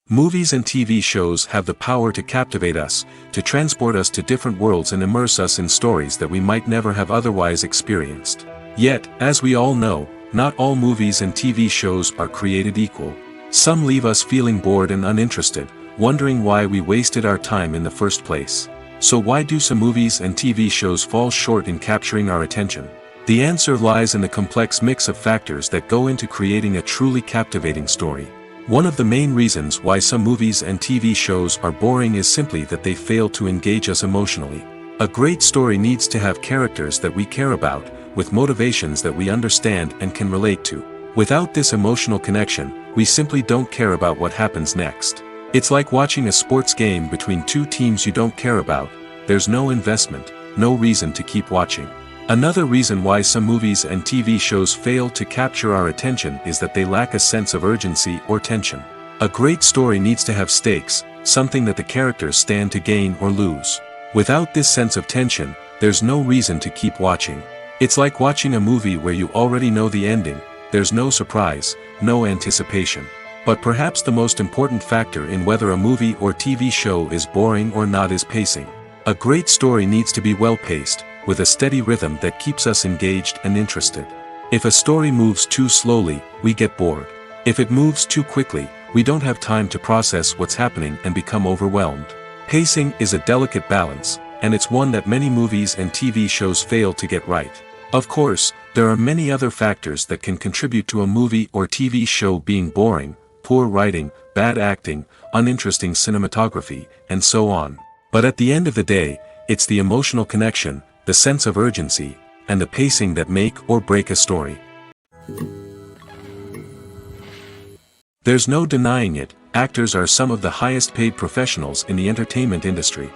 Speaker 2: Movies and TV shows have the power to captivate us, to transport us to different worlds and immerse us in stories that we might never have otherwise experienced. Yet, as we all know, not all movies and TV shows are created equal. Some leave us feeling bored and uninterested, wondering why we wasted our time in the first place. So why do some movies and TV shows fall short in capturing our attention? The answer lies in the complex mix of factors that go into creating a truly captivating story. One of the main reasons why some movies and TV shows are boring is simply that they fail to engage us emotionally. A great story needs to have characters that we care about, with motivations that we understand and can relate to. Without this emotional connection, we simply don't care about what happens next. It's like watching a sports game between two teams you don't care about. There's no investment, no reason to keep watching. Another reason why some movies and TV shows fail to capture our attention is that they lack a sense of urgency or tension. A great story needs to have stakes, something that the characters stand to gain or lose. Without this sense of tension, there's no reason to keep watching. It's like watching a movie where you already know the ending. There's no surprise, no anticipation. But perhaps the most important factor in whether a movie or TV show is boring or not is pacing. A great story needs to be well-paced, with a steady rhythm that keeps us engaged and interested. If a story moves too slowly, we get bored. If it moves too quickly, we don't have time to process what's happening and become overwhelmed. Pacing is a delicate balance, and it's one that many movies and TV shows fail to get right. Of course, there are many other factors that can contribute to a movie or TV show being boring: poor writing, bad acting, uninteresting cinematography, and so on. But at the end of the day, it's the emotional connection, the sense of urgency, and the pacing that make or break a story. There's no denying it, actors are some of the highest paid professionals in the entertainment industry.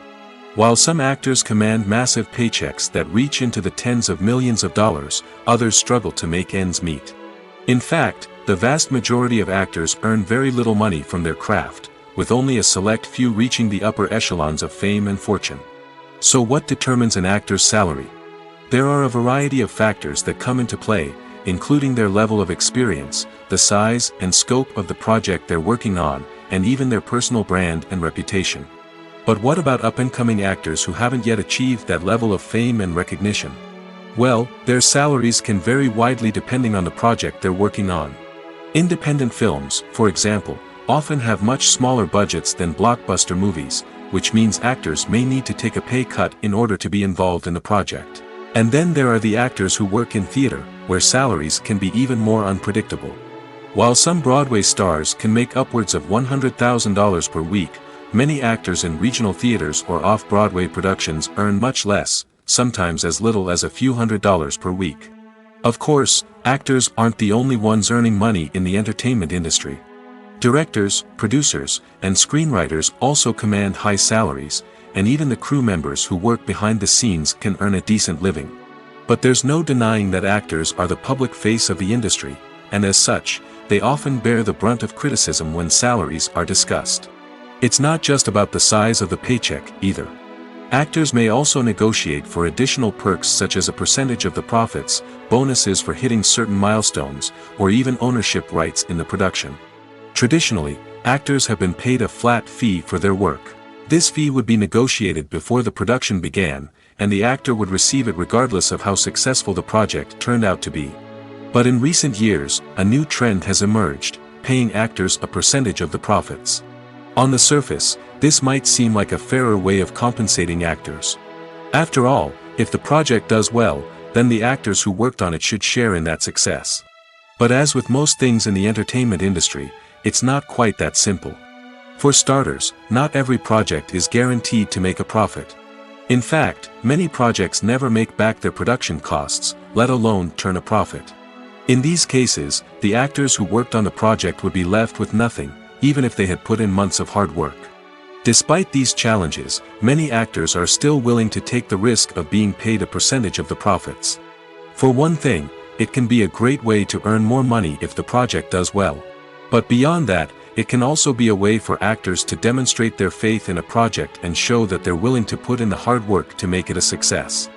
Speaker 2: While some actors command massive paychecks that reach into the tens of millions of dollars, others struggle to make ends meet. In fact, the vast majority of actors earn very little money from their craft, with only a select few reaching the upper echelons of fame and fortune. So what determines an actor's salary? There are a variety of factors that come into play, including their level of experience, the size and scope of the project they're working on, and even their personal brand and reputation. But what about up-and-coming actors who haven't yet achieved that level of fame and recognition? Well, their salaries can vary widely depending on the project they're working on. Independent films, for example, often have much smaller budgets than blockbuster movies, which means actors may need to take a pay cut in order to be involved in the project. And then there are the actors who work in theater, where salaries can be even more unpredictable. While some Broadway stars can make upwards of $100,000 per week, many actors in regional theaters or off-Broadway productions earn much less, sometimes as little as a few $100s per week. Of course, actors aren't the only ones earning money in the entertainment industry. Directors, producers, and screenwriters also command high salaries, and even the crew members who work behind the scenes can earn a decent living. But there's no denying that actors are the public face of the industry, and as such, they often bear the brunt of criticism when salaries are discussed. It's not just about the size of the paycheck, either. Actors may also negotiate for additional perks such as a percentage of the profits, bonuses for hitting certain milestones, or even ownership rights in the production. Traditionally, actors have been paid a flat fee for their work. This fee would be negotiated before the production began, and the actor would receive it regardless of how successful the project turned out to be. But in recent years, a new trend has emerged, paying actors a percentage of the profits. On the surface, this might seem like a fairer way of compensating actors. After all, if the project does well, then the actors who worked on it should share in that success. But as with most things in the entertainment industry, it's not quite that simple. For starters, not every project is guaranteed to make a profit. In fact, many projects never make back their production costs, let alone turn a profit. In these cases, the actors who worked on the project would be left with nothing, even if they had put in months of hard work. Despite these challenges, many actors are still willing to take the risk of being paid a percentage of the profits. For one thing, it can be a great way to earn more money if the project does well. But beyond that, it can also be a way for actors to demonstrate their faith in a project and show that they're willing to put in the hard work to make it a success.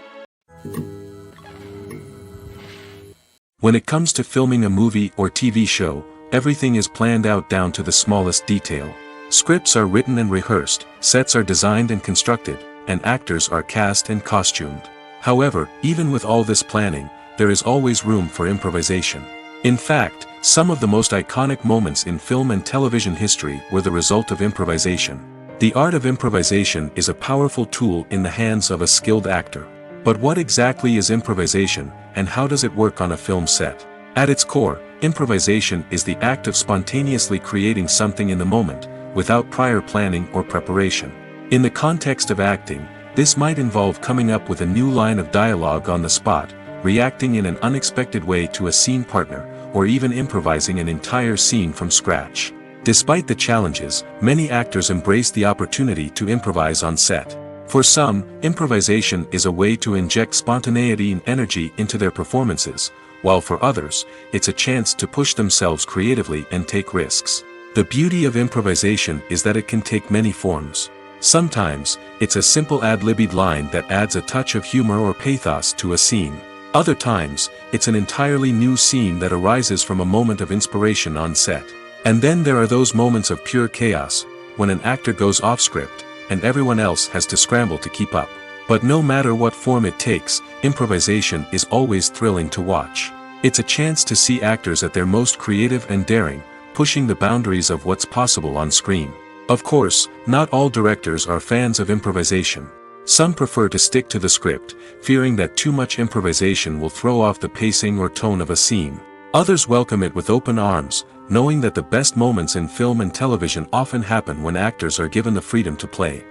Speaker 2: When it comes to filming a movie or TV show, everything is planned out down to the smallest detail. Scripts are written and rehearsed, sets are designed and constructed, and actors are cast and costumed. However, even with all this planning, there is always room for improvisation. In fact, some of the most iconic moments in film and television history were the result of improvisation. The art of improvisation is a powerful tool in the hands of a skilled actor. But what exactly is improvisation, and how does it work on a film set? At its core, improvisation is the act of spontaneously creating something in the moment, without prior planning or preparation. In the context of acting, this might involve coming up with a new line of dialogue on the spot, reacting in an unexpected way to a scene partner, or even improvising an entire scene from scratch. Despite the challenges, many actors embrace the opportunity to improvise on set. For some, improvisation is a way to inject spontaneity and energy into their performances, while for others, it's a chance to push themselves creatively and take risks. The beauty of improvisation is that it can take many forms. Sometimes, it's a simple ad-libbed line that adds a touch of humor or pathos to a scene. Other times, it's an entirely new scene that arises from a moment of inspiration on set. And then there are those moments of pure chaos, when an actor goes off script, and everyone else has to scramble to keep up. But no matter what form it takes, improvisation is always thrilling to watch. It's a chance to see actors at their most creative and daring, pushing the boundaries of what's possible on screen. Of course, not all directors are fans of improvisation. Some prefer to stick to the script, fearing that too much improvisation will throw off the pacing or tone of a scene. Others welcome it with open arms, knowing that the best moments in film and television often happen when actors are given the freedom to play.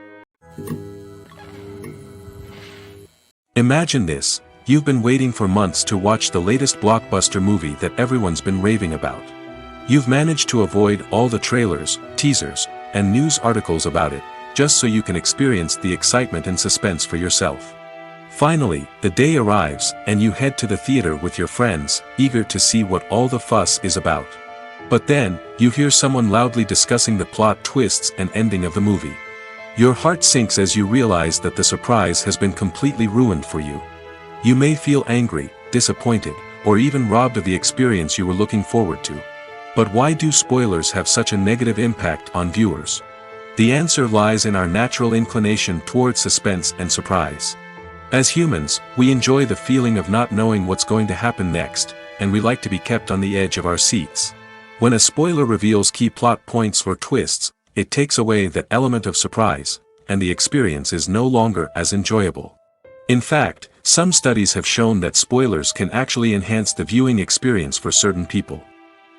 Speaker 2: Imagine this: you've been waiting for months to watch the latest blockbuster movie that everyone's been raving about. You've managed to avoid all the trailers, teasers, and news articles about it, just so you can experience the excitement and suspense for yourself. Finally, the day arrives, and you head to the theater with your friends, eager to see what all the fuss is about. But then, you hear someone loudly discussing the plot twists and ending of the movie. Your heart sinks as you realize that the surprise has been completely ruined for you. You may feel angry, disappointed, or even robbed of the experience you were looking forward to. But why do spoilers have such a negative impact on viewers? The answer lies in our natural inclination towards suspense and surprise. As humans, we enjoy the feeling of not knowing what's going to happen next, and we like to be kept on the edge of our seats. When a spoiler reveals key plot points or twists, it takes away that element of surprise, and the experience is no longer as enjoyable. In fact, some studies have shown that spoilers can actually enhance the viewing experience for certain people.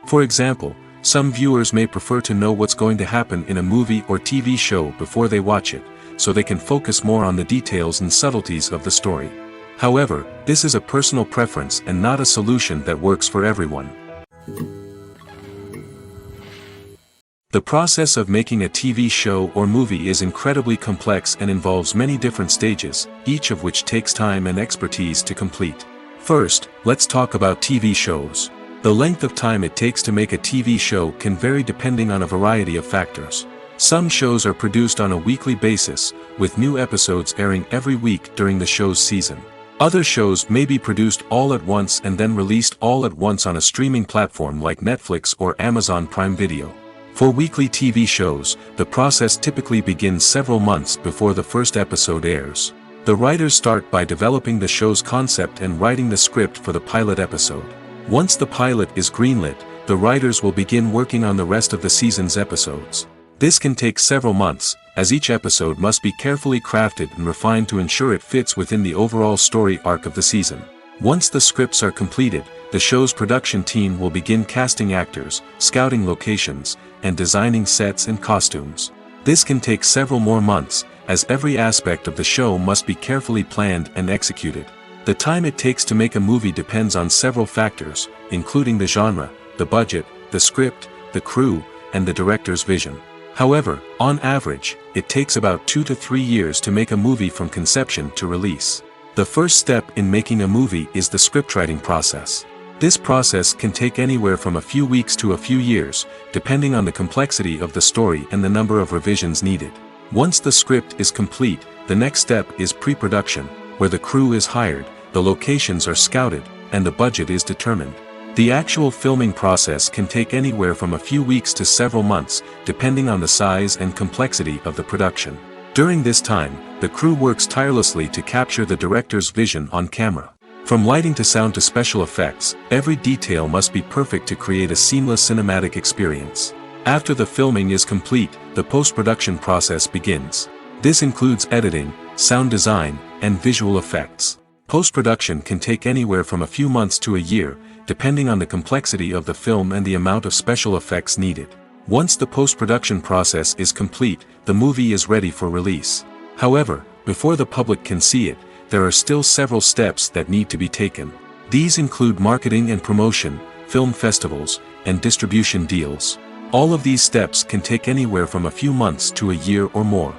Speaker 2: For example, some viewers may prefer to know what's going to happen in a movie or TV show before they watch it, so they can focus more on the details and subtleties of the story. However, this is a personal preference and not a solution that works for everyone. The process of making a TV show or movie is incredibly complex and involves many different stages, each of which takes time and expertise to complete. First, let's talk about TV shows. The length of time it takes to make a TV show can vary depending on a variety of factors. Some shows are produced on a weekly basis, with new episodes airing every week during the show's season. Other shows may be produced all at once and then released all at once on a streaming platform like Netflix or Amazon Prime Video. For weekly TV shows, the process typically begins several months before the first episode airs. The writers start by developing the show's concept and writing the script for the pilot episode. Once the pilot is greenlit, the writers will begin working on the rest of the season's episodes. This can take several months, as each episode must be carefully crafted and refined to ensure it fits within the overall story arc of the season. Once the scripts are completed, the show's production team will begin casting actors, scouting locations, and designing sets and costumes. This can take several more months, as every aspect of the show must be carefully planned and executed. The time it takes to make a movie depends on several factors, including the genre, the budget, the script, the crew, and the director's vision. However, on average, it takes about 2 to 3 years to make a movie from conception to release. The first step in making a movie is the scriptwriting process. This process can take anywhere from a few weeks to a few years, depending on the complexity of the story and the number of revisions needed. Once the script is complete, the next step is pre-production, where the crew is hired, the locations are scouted, and the budget is determined. The actual filming process can take anywhere from a few weeks to several months, depending on the size and complexity of the production. During this time, the crew works tirelessly to capture the director's vision on camera. From lighting to sound to special effects, every detail must be perfect to create a seamless cinematic experience. After the filming is complete, the post-production process begins. This includes editing, sound design, and visual effects. Post-production can take anywhere from a few months to a year, depending on the complexity of the film and the amount of special effects needed. Once the post-production process is complete, the movie is ready for release. However, before the public can see it, there are still several steps that need to be taken. These include marketing and promotion, film festivals, and distribution deals. All of these steps can take anywhere from a few months to a year or more.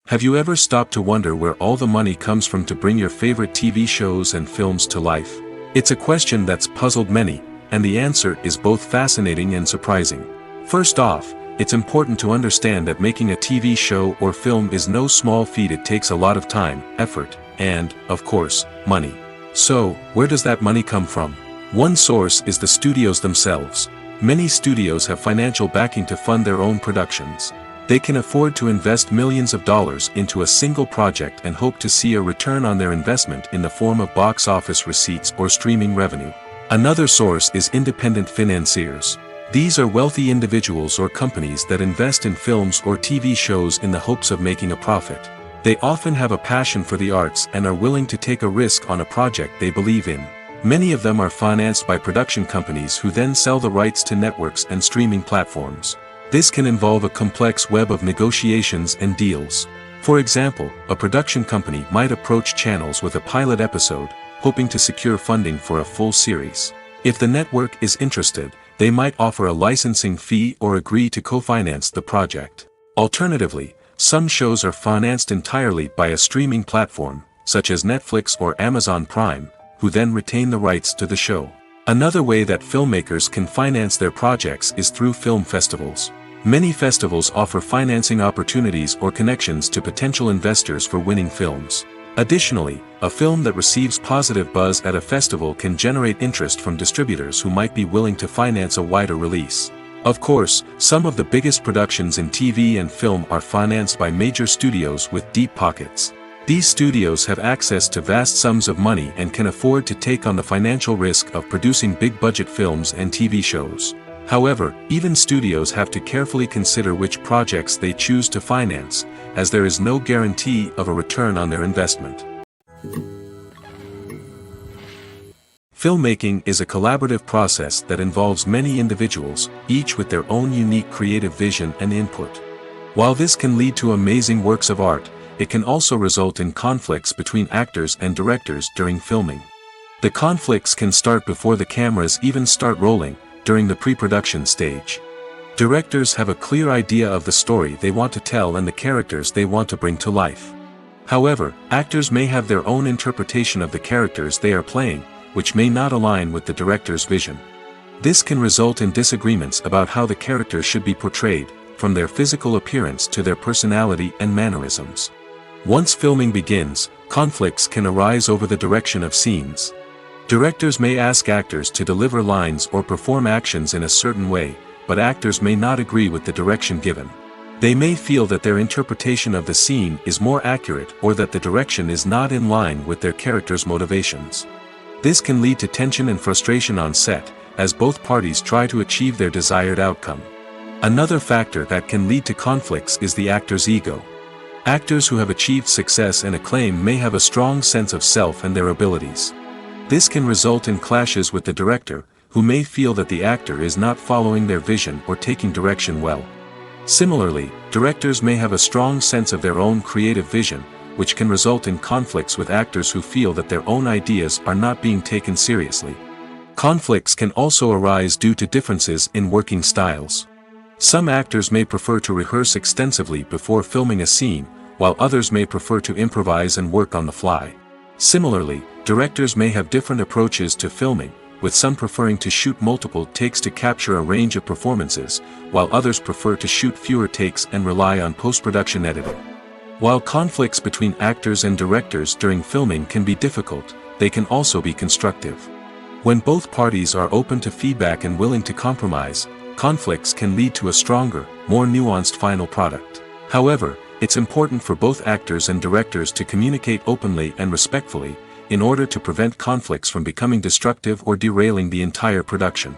Speaker 2: Have you ever stopped to wonder where all the money comes from to bring your favorite TV shows and films to life? It's a question that's puzzled many, and the answer is both fascinating and surprising. First off, it's important to understand that making a TV show or film is no small feat. It takes a lot of time, effort, and, of course, money. So, where does that money come from? One source is the studios themselves. Many studios have financial backing to fund their own productions. They can afford to invest millions of dollars into a single project and hope to see a return on their investment in the form of box office receipts or streaming revenue. Another source is independent financiers. These are wealthy individuals or companies that invest in films or TV shows in the hopes of making a profit. They often have a passion for the arts and are willing to take a risk on a project they believe in. Many of them are financed by production companies who then sell the rights to networks and streaming platforms. This can involve a complex web of negotiations and deals. For example, a production company might approach channels with a pilot episode, hoping to secure funding for a full series. If the network is interested, they might offer a licensing fee or agree to co-finance the project. Alternatively, some shows are financed entirely by a streaming platform, such as Netflix or Amazon Prime, who then retain the rights to the show. Another way that filmmakers can finance their projects is through film festivals. Many festivals offer financing opportunities or connections to potential investors for winning films. Additionally, a film that receives positive buzz at a festival can generate interest from distributors who might be willing to finance a wider release. Of course, some of the biggest productions in TV and film are financed by major studios with deep pockets. These studios have access to vast sums of money and can afford to take on the financial risk of producing big-budget films and TV shows. However, even studios have to carefully consider which projects they choose to finance, as there is no guarantee of a return on their investment. Filmmaking is a collaborative process that involves many individuals, each with their own unique creative vision and input. While this can lead to amazing works of art, it can also result in conflicts between actors and directors during filming. The conflicts can start before the cameras even start rolling, during the pre-production stage. Directors have a clear idea of the story they want to tell and the characters they want to bring to life. However, actors may have their own interpretation of the characters they are playing, which may not align with the director's vision. This can result in disagreements about how the characters should be portrayed, from their physical appearance to their personality and mannerisms. Once filming begins, conflicts can arise over the direction of scenes. Directors may ask actors to deliver lines or perform actions in a certain way, but actors may not agree with the direction given. They may feel that their interpretation of the scene is more accurate or that the direction is not in line with their character's motivations. This can lead to tension and frustration on set, as both parties try to achieve their desired outcome. Another factor that can lead to conflicts is the actor's ego. Actors who have achieved success and acclaim may have a strong sense of self and their abilities. This can result in clashes with the director, who may feel that the actor is not following their vision or taking direction well. Similarly, directors may have a strong sense of their own creative vision, which can result in conflicts with actors who feel that their own ideas are not being taken seriously. Conflicts can also arise due to differences in working styles. Some actors may prefer to rehearse extensively before filming a scene, while others may prefer to improvise and work on the fly. Similarly, directors may have different approaches to filming, with some preferring to shoot multiple takes to capture a range of performances, while others prefer to shoot fewer takes and rely on post-production editing. While conflicts between actors and directors during filming can be difficult, they can also be constructive. When both parties are open to feedback and willing to compromise, conflicts can lead to a stronger, more nuanced final product. However, it's important for both actors and directors to communicate openly and respectfully, in order to prevent conflicts from becoming destructive or derailing the entire production.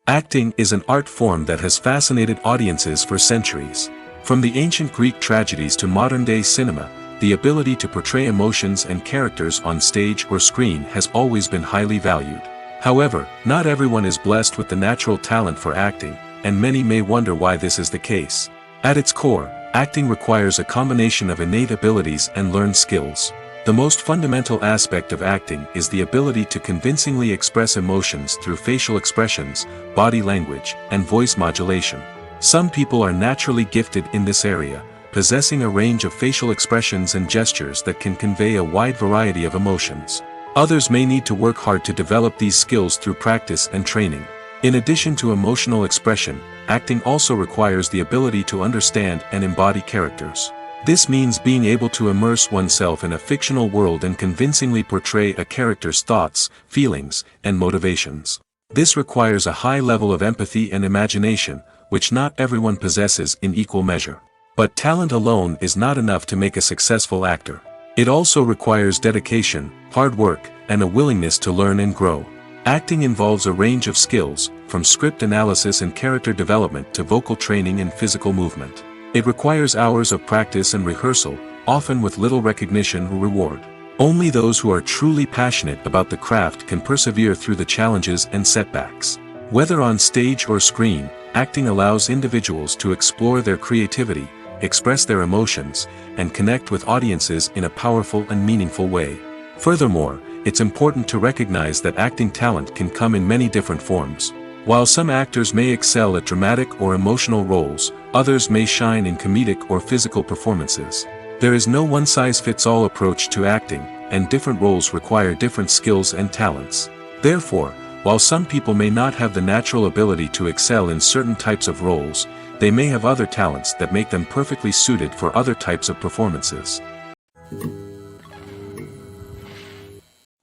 Speaker 2: Acting is an art form that has fascinated audiences for centuries. From the ancient Greek tragedies to modern-day cinema, the ability to portray emotions and characters on stage or screen has always been highly valued. However, not everyone is blessed with the natural talent for acting, and many may wonder why this is the case. At its core, acting requires a combination of innate abilities and learned skills. The most fundamental aspect of acting is the ability to convincingly express emotions through facial expressions, body language, and voice modulation. Some people are naturally gifted in this area, possessing a range of facial expressions and gestures that can convey a wide variety of emotions. Others may need to work hard to develop these skills through practice and training. In addition to emotional expression, acting also requires the ability to understand and embody characters. This means being able to immerse oneself in a fictional world and convincingly portray a character's thoughts, feelings, and motivations. This requires a high level of empathy and imagination, which not everyone possesses in equal measure. But talent alone is not enough to make a successful actor. It also requires dedication, hard work, and a willingness to learn and grow. Acting involves a range of skills, from script analysis and character development to vocal training and physical movement. It requires hours of practice and rehearsal, often with little recognition or reward. Only those who are truly passionate about the craft can persevere through the challenges and setbacks. Whether on stage or screen, acting allows individuals to explore their creativity, express their emotions, and connect with audiences in a powerful and meaningful way. Furthermore, it's important to recognize that acting talent can come in many different forms. While some actors may excel at dramatic or emotional roles, others may shine in comedic or physical performances. There is no one-size-fits-all approach to acting, and different roles require different skills and talents. Therefore, while some people may not have the natural ability to excel in certain types of roles, they may have other talents that make them perfectly suited for other types of performances.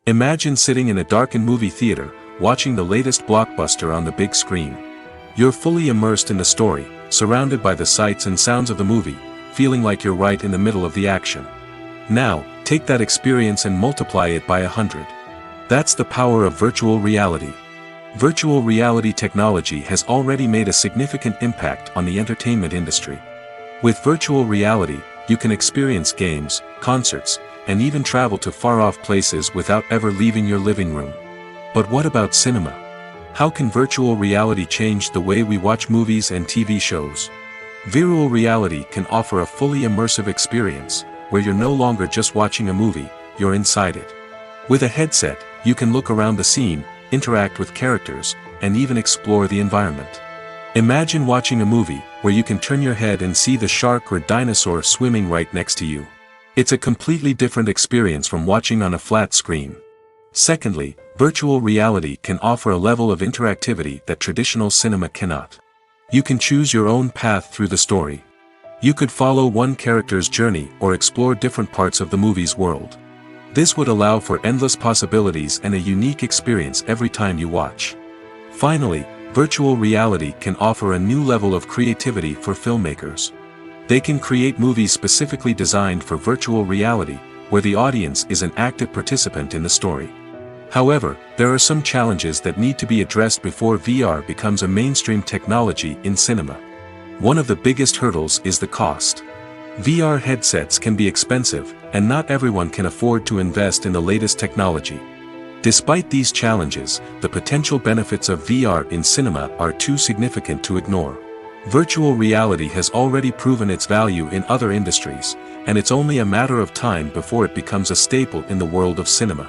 Speaker 2: Imagine sitting in a darkened movie theater, watching the latest blockbuster on the big screen. You're fully immersed in the story, surrounded by the sights and sounds of the movie, feeling like you're right in the middle of the action. Now, take that experience and multiply it by 100. That's the power of virtual reality. Virtual reality technology has already made a significant impact on the entertainment industry. With virtual reality, you can experience games, concerts, and even travel to far-off places without ever leaving your living room. But what about cinema? How can virtual reality change the way we watch movies and TV shows? Virtual reality can offer a fully immersive experience, where you're no longer just watching a movie, you're inside it. With a headset, you can look around the scene, interact with characters, and even explore the environment. Imagine watching a movie where you can turn your head and see the shark or dinosaur swimming right next to you. It's a completely different experience from watching on a flat screen. Secondly, virtual reality can offer a level of interactivity that traditional cinema cannot. You can choose your own path through the story. You could follow one character's journey or explore different parts of the movie's world. This would allow for endless possibilities and a unique experience every time you watch. Finally, virtual reality can offer a new level of creativity for filmmakers. They can create movies specifically designed for virtual reality, where the audience is an active participant in the story. However, there are some challenges that need to be addressed before VR becomes a mainstream technology in cinema. One of the biggest hurdles is the cost. VR headsets can be expensive, and not everyone can afford to invest in the latest technology. Despite these challenges, the potential benefits of VR in cinema are too significant to ignore. Virtual reality has already proven its value in other industries, and it's only a matter of time before it becomes a staple in the world of cinema.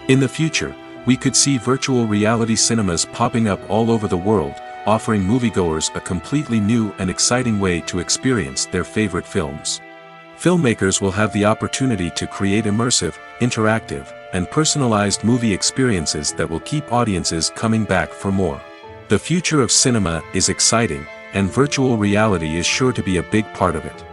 Speaker 2: In the future, we could see virtual reality cinemas popping up all over the world, offering moviegoers a completely new and exciting way to experience their favorite films. Filmmakers will have the opportunity to create immersive, interactive, and personalized movie experiences that will keep audiences coming back for more. The future of cinema is exciting, and virtual reality is sure to be a big part of it.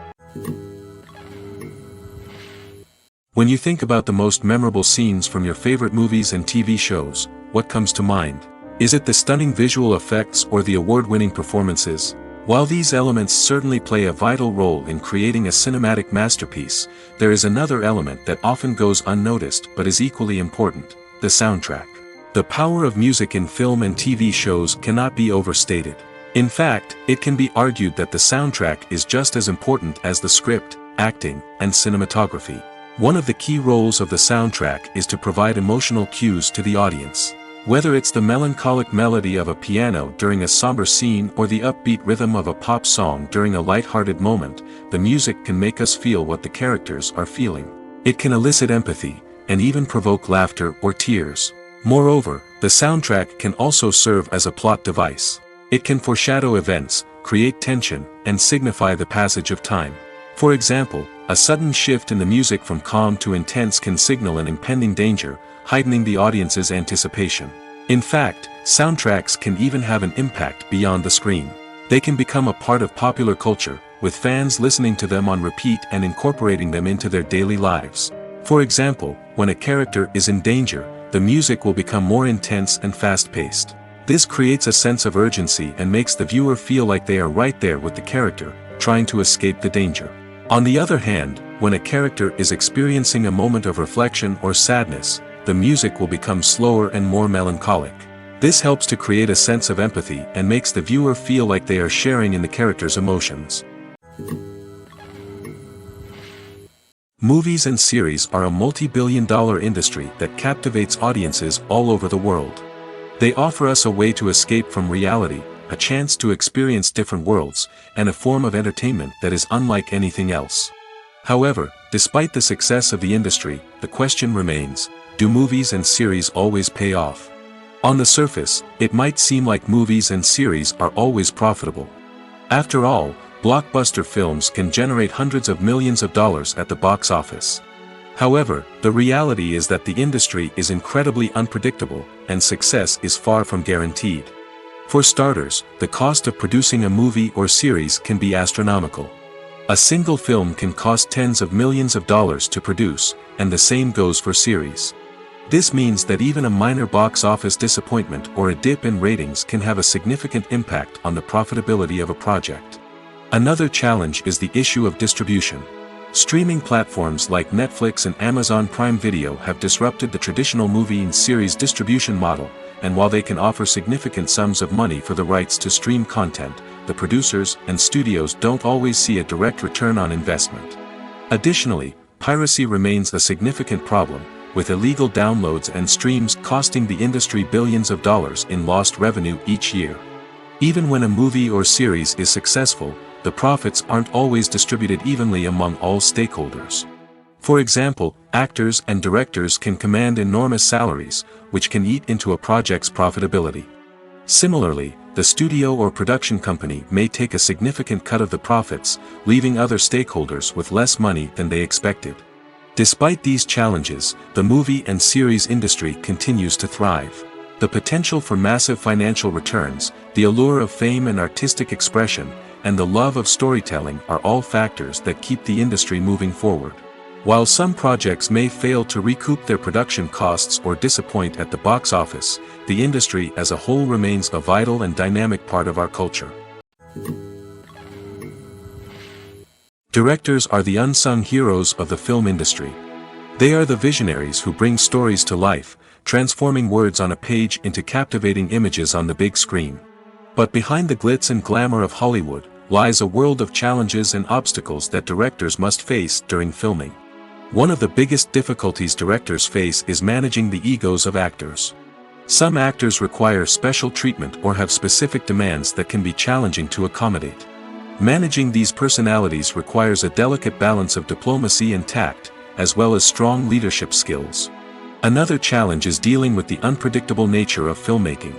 Speaker 2: When you think about the most memorable scenes from your favorite movies and TV shows, what comes to mind? Is it the stunning visual effects or the award-winning performances? While these elements certainly play a vital role in creating a cinematic masterpiece, there is another element that often goes unnoticed but is equally important: the soundtrack. The power of music in film and TV shows cannot be overstated. In fact, it can be argued that the soundtrack is just as important as the script, acting, and cinematography. One of the key roles of the soundtrack is to provide emotional cues to the audience. Whether it's the melancholic melody of a piano during a somber scene or the upbeat rhythm of a pop song during a light-hearted moment, the music can make us feel what the characters are feeling. It can elicit empathy, and even provoke laughter or tears. Moreover, the soundtrack can also serve as a plot device. It can foreshadow events, create tension, and signify the passage of time. For example, a sudden shift in the music from calm to intense can signal an impending danger, heightening the audience's anticipation. In fact, soundtracks can even have an impact beyond the screen. They can become a part of popular culture, with fans listening to them on repeat and incorporating them into their daily lives. For example, when a character is in danger, the music will become more intense and fast-paced. This creates a sense of urgency and makes the viewer feel like they are right there with the character, trying to escape the danger. On the other hand, when a character is experiencing a moment of reflection or sadness, the music will become slower and more melancholic. This helps to create a sense of empathy and makes the viewer feel like they are sharing in the character's emotions. Movies and series are a multi-billion-dollar industry that captivates audiences all over the world. They offer us a way to escape from reality, a chance to experience different worlds, and a form of entertainment that is unlike anything else. However, despite the success of the industry, the question remains: do movies and series always pay off? On the surface, it might seem like movies and series are always profitable. After all, blockbuster films can generate hundreds of millions of dollars at the box office. However, the reality is that the industry is incredibly unpredictable, and success is far from guaranteed. For starters, the cost of producing a movie or series can be astronomical. A single film can cost tens of millions of dollars to produce, and the same goes for series. This means that even a minor box office disappointment or a dip in ratings can have a significant impact on the profitability of a project. Another challenge is the issue of distribution. Streaming platforms like Netflix and Amazon Prime Video have disrupted the traditional movie and series distribution model, and while they can offer significant sums of money for the rights to stream content, the producers and studios don't always see a direct return on investment. Additionally, piracy remains a significant problem, with illegal downloads and streams costing the industry billions of dollars in lost revenue each year. Even when a movie or series is successful, the profits aren't always distributed evenly among all stakeholders. For example, actors and directors can command enormous salaries, which can eat into a project's profitability. Similarly, the studio or production company may take a significant cut of the profits, leaving other stakeholders with less money than they expected. Despite these challenges, the movie and series industry continues to thrive. The potential for massive financial returns, the allure of fame and artistic expression, and the love of storytelling are all factors that keep the industry moving forward. While some projects may fail to recoup their production costs or disappoint at the box office, the industry as a whole remains a vital and dynamic part of our culture. Directors are the unsung heroes of the film industry. They are the visionaries who bring stories to life, transforming words on a page into captivating images on the big screen. But behind the glitz and glamour of Hollywood lies a world of challenges and obstacles that directors must face during filming. One of the biggest difficulties directors face is managing the egos of actors. Some actors require special treatment or have specific demands that can be challenging to accommodate. Managing these personalities requires a delicate balance of diplomacy and tact, as well as strong leadership skills. Another challenge is dealing with the unpredictable nature of filmmaking.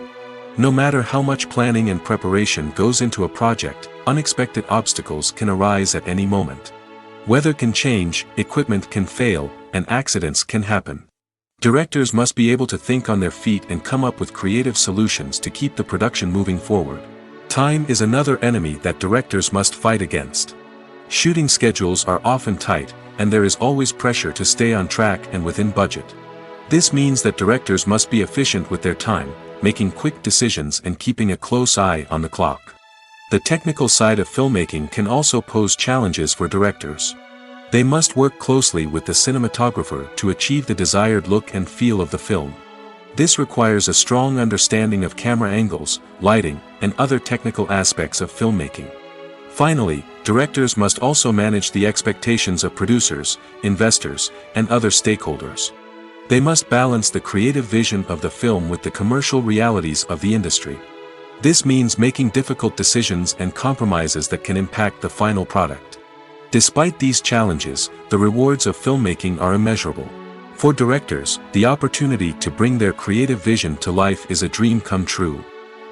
Speaker 2: No matter how much planning and preparation goes into a project, unexpected obstacles can arise at any moment. Weather can change, equipment can fail, and accidents can happen. Directors must be able to think on their feet and come up with creative solutions to keep the production moving forward. Time is another enemy that directors must fight against. Shooting schedules are often tight, and there is always pressure to stay on track and within budget. This means that directors must be efficient with their time, making quick decisions and keeping a close eye on the clock. The technical side of filmmaking can also pose challenges for directors. They must work closely with the cinematographer to achieve the desired look and feel of the film. This requires a strong understanding of camera angles, lighting, and other technical aspects of filmmaking. Finally, directors must also manage the expectations of producers, investors, and other stakeholders. They must balance the creative vision of the film with the commercial realities of the industry. This means making difficult decisions and compromises that can impact the final product. Despite these challenges, the rewards of filmmaking are immeasurable. For directors, the opportunity to bring their creative vision to life is a dream come true.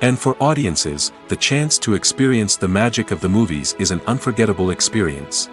Speaker 2: And for audiences, the chance to experience the magic of the movies is an unforgettable experience.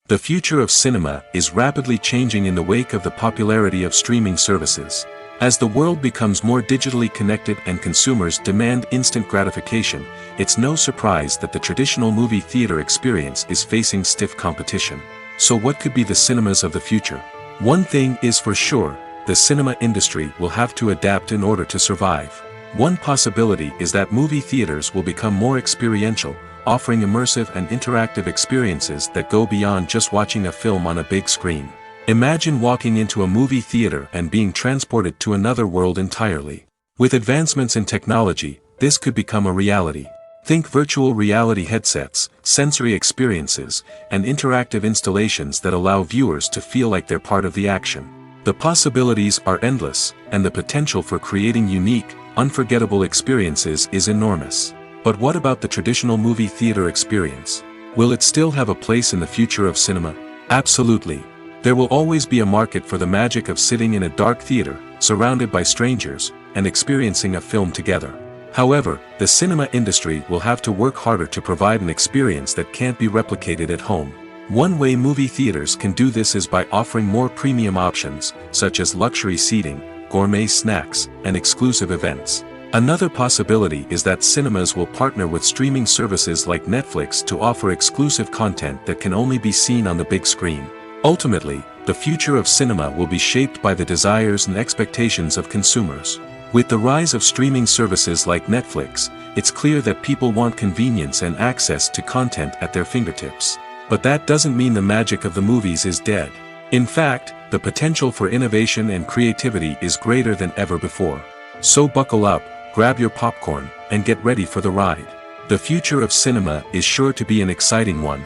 Speaker 2: The future of cinema is rapidly changing in the wake of the popularity of streaming services. As the world becomes more digitally connected and consumers demand instant gratification, it's no surprise that the traditional movie theater experience is facing stiff competition. So what could be the cinemas of the future? One thing is for sure, the cinema industry will have to adapt in order to survive. One possibility is that movie theaters will become more experiential, offering immersive and interactive experiences that go beyond just watching a film on a big screen. Imagine walking into a movie theater and being transported to another world entirely. With advancements in technology, this could become a reality. Think virtual reality headsets, sensory experiences, and interactive installations that allow viewers to feel like they're part of the action. The possibilities are endless, and the potential for creating unique, unforgettable experiences is enormous. But what about the traditional movie theater experience? Will it still have a place in the future of cinema? Absolutely. There will always be a market for the magic of sitting in a dark theater, surrounded by strangers, and experiencing a film together. However, the cinema industry will have to work harder to provide an experience that can't be replicated at home. One way movie theaters can do this is by offering more premium options, such as luxury seating, gourmet snacks, and exclusive events. Another possibility is that cinemas will partner with streaming services like Netflix to offer exclusive content that can only be seen on the big screen. Ultimately, the future of cinema will be shaped by the desires and expectations of consumers. With the rise of streaming services like Netflix, it's clear that people want convenience and access to content at their fingertips. But that doesn't mean the magic of the movies is dead. In fact, the potential for innovation and creativity is greater than ever before. So buckle up, grab your popcorn, and get ready for the ride. The future of cinema is sure to be an exciting one.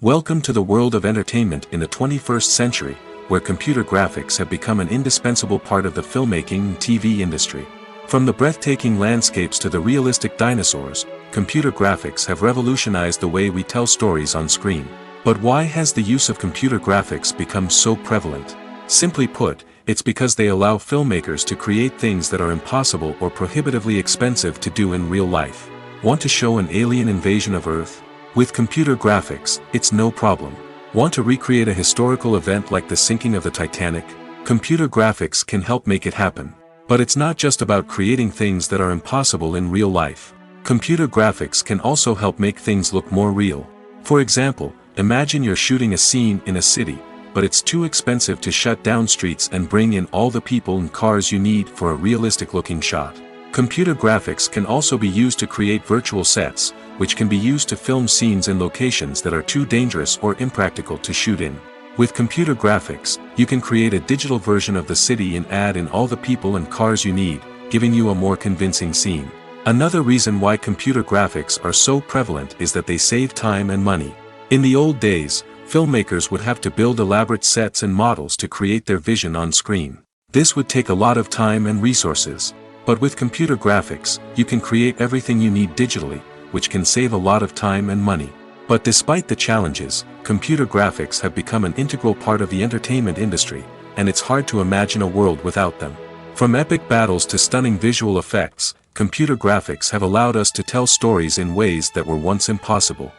Speaker 2: Welcome to the world of entertainment in the 21st century, where computer graphics have become an indispensable part of the filmmaking and TV industry. From the breathtaking landscapes to the realistic dinosaurs, computer graphics have revolutionized the way we tell stories on screen. But why has the use of computer graphics become so prevalent? Simply put, it's because they allow filmmakers to create things that are impossible or prohibitively expensive to do in real life. Want to show an alien invasion of Earth? With computer graphics, it's no problem. Want to recreate a historical event like the sinking of the Titanic? Computer graphics can help make it happen. But it's not just about creating things that are impossible in real life. Computer graphics can also help make things look more real. For example, imagine you're shooting a scene in a city, but it's too expensive to shut down streets and bring in all the people and cars you need for a realistic-looking shot. Computer graphics can also be used to create virtual sets, which can be used to film scenes in locations that are too dangerous or impractical to shoot in. With computer graphics, you can create a digital version of the city and add in all the people and cars you need, giving you a more convincing scene. Another reason why computer graphics are so prevalent is that they save time and money. In the old days, filmmakers would have to build elaborate sets and models to create their vision on screen. This would take a lot of time and resources. But with computer graphics, you can create everything you need digitally, which can save a lot of time and money. But despite the challenges, computer graphics have become an integral part of the entertainment industry, and it's hard to imagine a world without them. From epic battles to stunning visual effects, computer graphics have allowed us to tell stories in ways that were once impossible.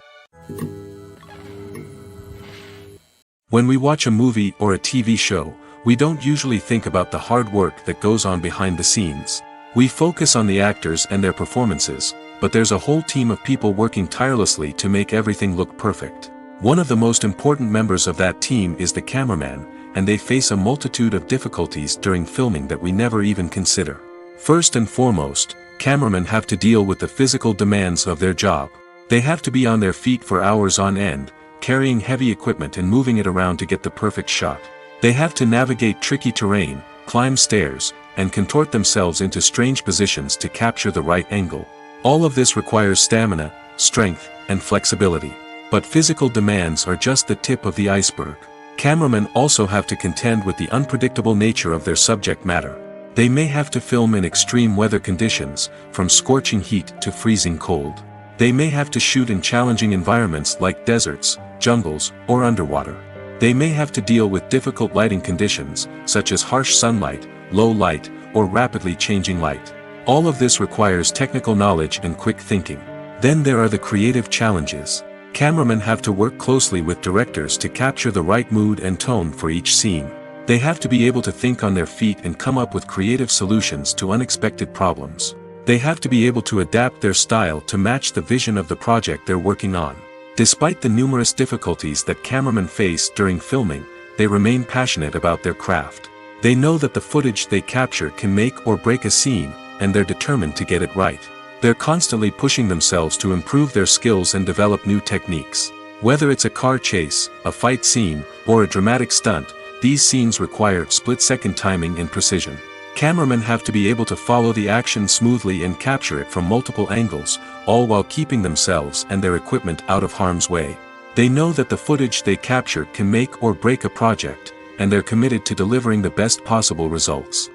Speaker 2: When we watch a movie or a TV show, we don't usually think about the hard work that goes on behind the scenes. We focus on the actors and their performances, but there's a whole team of people working tirelessly to make everything look perfect. One of the most important members of that team is the cameraman, and they face a multitude of difficulties during filming that we never even consider. First and foremost, cameramen have to deal with the physical demands of their job. They have to be on their feet for hours on end, carrying heavy equipment and moving it around to get the perfect shot. They have to navigate tricky terrain, climb stairs, and contort themselves into strange positions to capture the right angle. All of this requires stamina, strength, and flexibility. But physical demands are just the tip of the iceberg. Cameramen also have to contend with the unpredictable nature of their subject matter. They may have to film in extreme weather conditions, from scorching heat to freezing cold. They may have to shoot in challenging environments like deserts, jungles, or underwater. They may have to deal with difficult lighting conditions, such as harsh sunlight, low light, or rapidly changing light. All of this requires technical knowledge and quick thinking. Then there are the creative challenges. Cameramen have to work closely with directors to capture the right mood and tone for each scene. They have to be able to think on their feet and come up with creative solutions to unexpected problems. They have to be able to adapt their style to match the vision of the project they're working on. Despite the numerous difficulties that cameramen face during filming, they remain passionate about their craft. They know that the footage they capture can make or break a scene, and they're determined to get it right. They're constantly pushing themselves to improve their skills and develop new techniques. Whether it's a car chase, a fight scene, or a dramatic stunt, these scenes require split-second timing and precision. Cameramen have to be able to follow the action smoothly and capture it from multiple angles, all while keeping themselves and their equipment out of harm's way. They know that the footage they capture can make or break a project, and they're committed to delivering the best possible results.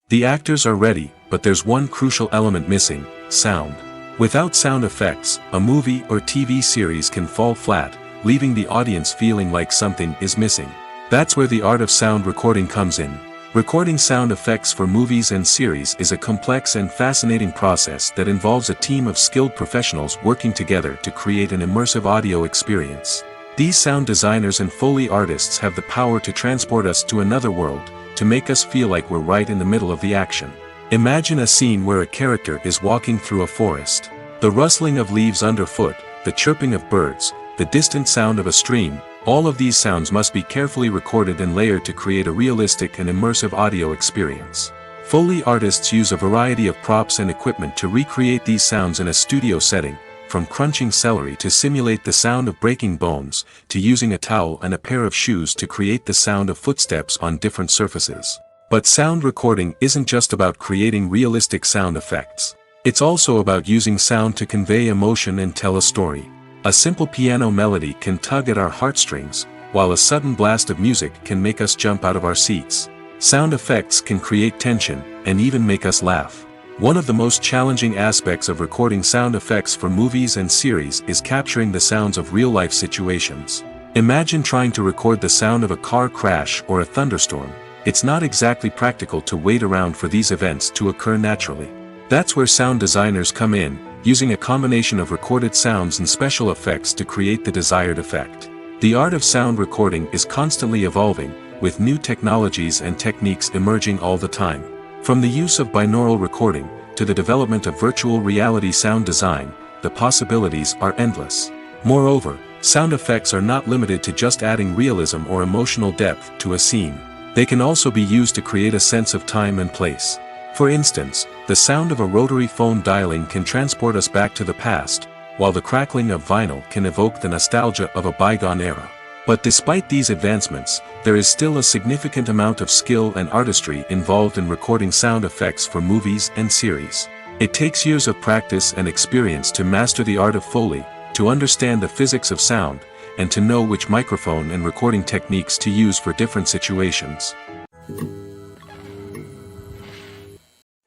Speaker 2: The actors are ready, but there's one crucial element missing: sound. Without sound effects, a movie or TV series can fall flat, leaving the audience feeling like something is missing. That's where the art of sound recording comes in. Recording sound effects for movies and series is a complex and fascinating process that involves a team of skilled professionals working together to create an immersive audio experience. These sound designers and Foley artists have the power to transport us to another world, to make us feel like we're right in the middle of the action. Imagine a scene where a character is walking through a forest. The rustling of leaves underfoot, the chirping of birds, the distant sound of a stream, all of these sounds must be carefully recorded and layered to create a realistic and immersive audio experience. Foley artists use a variety of props and equipment to recreate these sounds in a studio setting, from crunching celery to simulate the sound of breaking bones, to using a towel and a pair of shoes to create the sound of footsteps on different surfaces. But sound recording isn't just about creating realistic sound effects. It's also about using sound to convey emotion and tell a story. A simple piano melody can tug at our heartstrings, while a sudden blast of music can make us jump out of our seats. Sound effects can create tension, and even make us laugh. One of the most challenging aspects of recording sound effects for movies and series is capturing the sounds of real-life situations. Imagine trying to record the sound of a car crash or a thunderstorm. It's not exactly practical to wait around for these events to occur naturally. That's where sound designers come in, using a combination of recorded sounds and special effects to create the desired effect. The art of sound recording is constantly evolving, with new technologies and techniques emerging all the time. From the use of binaural recording, to the development of virtual reality sound design, the possibilities are endless. Moreover, sound effects are not limited to just adding realism or emotional depth to a scene. They can also be used to create a sense of time and place. For instance, the sound of a rotary phone dialing can transport us back to the past, while the crackling of vinyl can evoke the nostalgia of a bygone era. But despite these advancements, there is still a significant amount of skill and artistry involved in recording sound effects for movies and series. It takes years of practice and experience to master the art of Foley, to understand the physics of sound, and to know which microphone and recording techniques to use for different situations.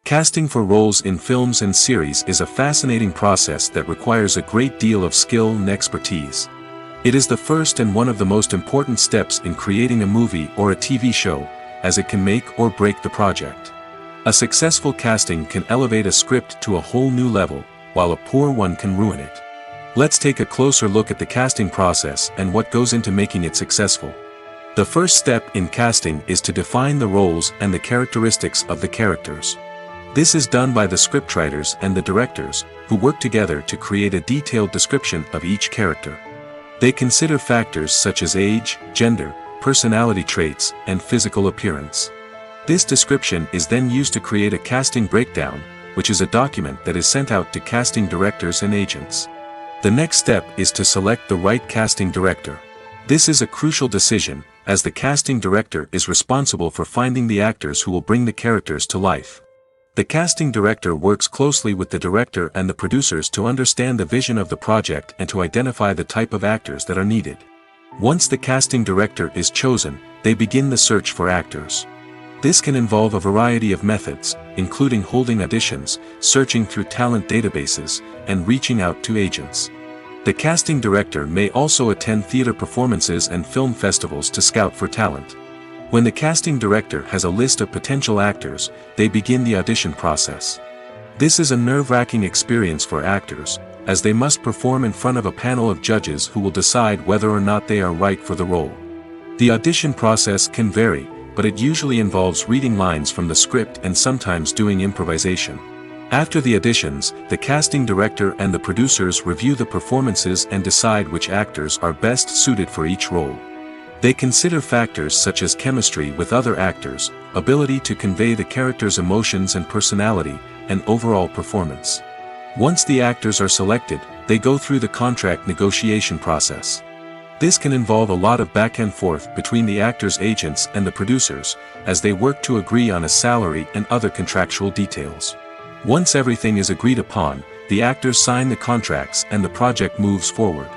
Speaker 2: Casting for roles in films and series is a fascinating process that requires a great deal of skill and expertise. It is the first and one of the most important steps in creating a movie or a TV show, as it can make or break the project. A successful casting can elevate a script to a whole new level, while a poor one can ruin it. Let's take a closer look at the casting process and what goes into making it successful. The first step in casting is to define the roles and the characteristics of the characters. This is done by the scriptwriters and the directors, who work together to create a detailed description of each character. They consider factors such as age, gender, personality traits, and physical appearance. This description is then used to create a casting breakdown, which is a document that is sent out to casting directors and agents. The next step is to select the right casting director. This is a crucial decision, as the casting director is responsible for finding the actors who will bring the characters to life. The casting director works closely with the director and the producers to understand the vision of the project and to identify the type of actors that are needed. Once the casting director is chosen, they begin the search for actors. This can involve a variety of methods, including holding auditions, searching through talent databases, and reaching out to agents. The casting director may also attend theater performances and film festivals to scout for talent. When the casting director has a list of potential actors, they begin the audition process. This is a nerve-wracking experience for actors, as they must perform in front of a panel of judges who will decide whether or not they are right for the role. The audition process can vary, but it usually involves reading lines from the script and sometimes doing improvisation. After the auditions, the casting director and the producers review the performances and decide which actors are best suited for each role. They consider factors such as chemistry with other actors, ability to convey the character's emotions and personality, and overall performance. Once the actors are selected, they go through the contract negotiation process. This can involve a lot of back and forth between the actors' agents and the producers, as they work to agree on a salary and other contractual details. Once everything is agreed upon, the actors sign the contracts and the project moves forward.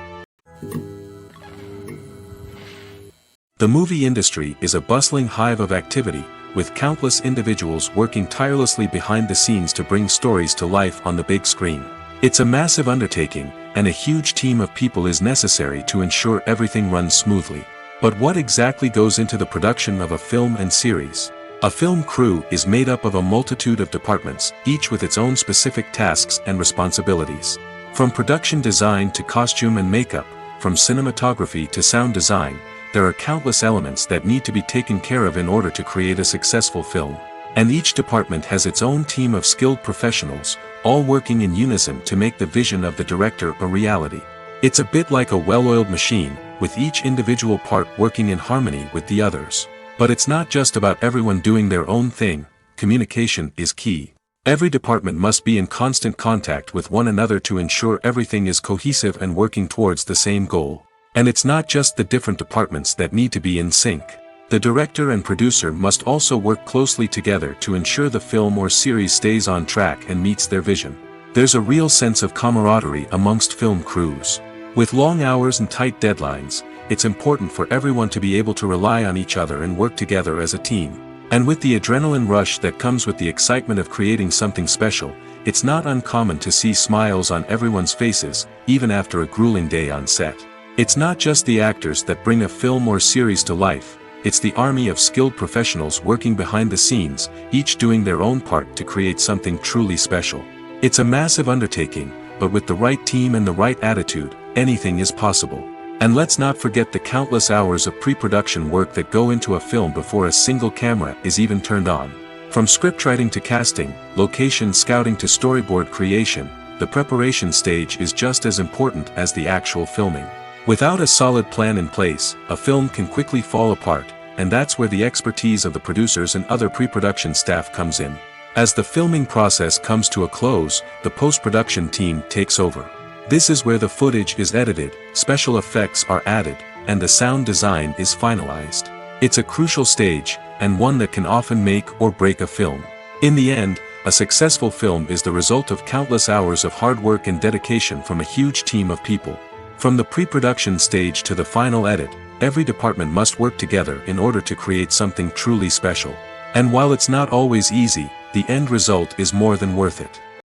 Speaker 2: The movie industry is a bustling hive of activity, with countless individuals working tirelessly behind the scenes to bring stories to life on the big screen. It's a massive undertaking, and a huge team of people is necessary to ensure everything runs smoothly. But what exactly goes into the production of a film and series? A film crew is made up of a multitude of departments, each with its own specific tasks and responsibilities. From production design to costume and makeup, from cinematography to sound design, there are countless elements that need to be taken care of in order to create a successful film. And each department has its own team of skilled professionals, all working in unison to make the vision of the director a reality. It's a bit like a well-oiled machine, with each individual part working in harmony with the others. But it's not just about everyone doing their own thing. Communication is key. Every department must be in constant contact with one another to ensure everything is cohesive and working towards the same goal. And it's not just the different departments that need to be in sync. The director and producer must also work closely together to ensure the film or series stays on track and meets their vision. There's a real sense of camaraderie amongst film crews. With long hours and tight deadlines, it's important for everyone to be able to rely on each other and work together as a team. And with the adrenaline rush that comes with the excitement of creating something special, it's not uncommon to see smiles on everyone's faces, even after a grueling day on set. It's not just the actors that bring a film or series to life, it's the army of skilled professionals working behind the scenes, each doing their own part to create something truly special. It's a massive undertaking, but with the right team and the right attitude, anything is possible. And let's not forget the countless hours of pre-production work that go into a film before a single camera is even turned on. From scriptwriting to casting, location scouting to storyboard creation, the preparation stage is just as important as the actual filming. Without a solid plan in place, a film can quickly fall apart, and that's where the expertise of the producers and other pre-production staff comes in. As the filming process comes to a close, the post-production team takes over. This is where the footage is edited, special effects are added, and the sound design is finalized. It's a crucial stage, and one that can often make or break a film. In the end, a successful film is the result of countless hours of hard work and dedication from a huge team of people. From the pre-production stage to the final edit, every department must work together in order to create something truly special. And while it's not always easy, the end result is more than worth it.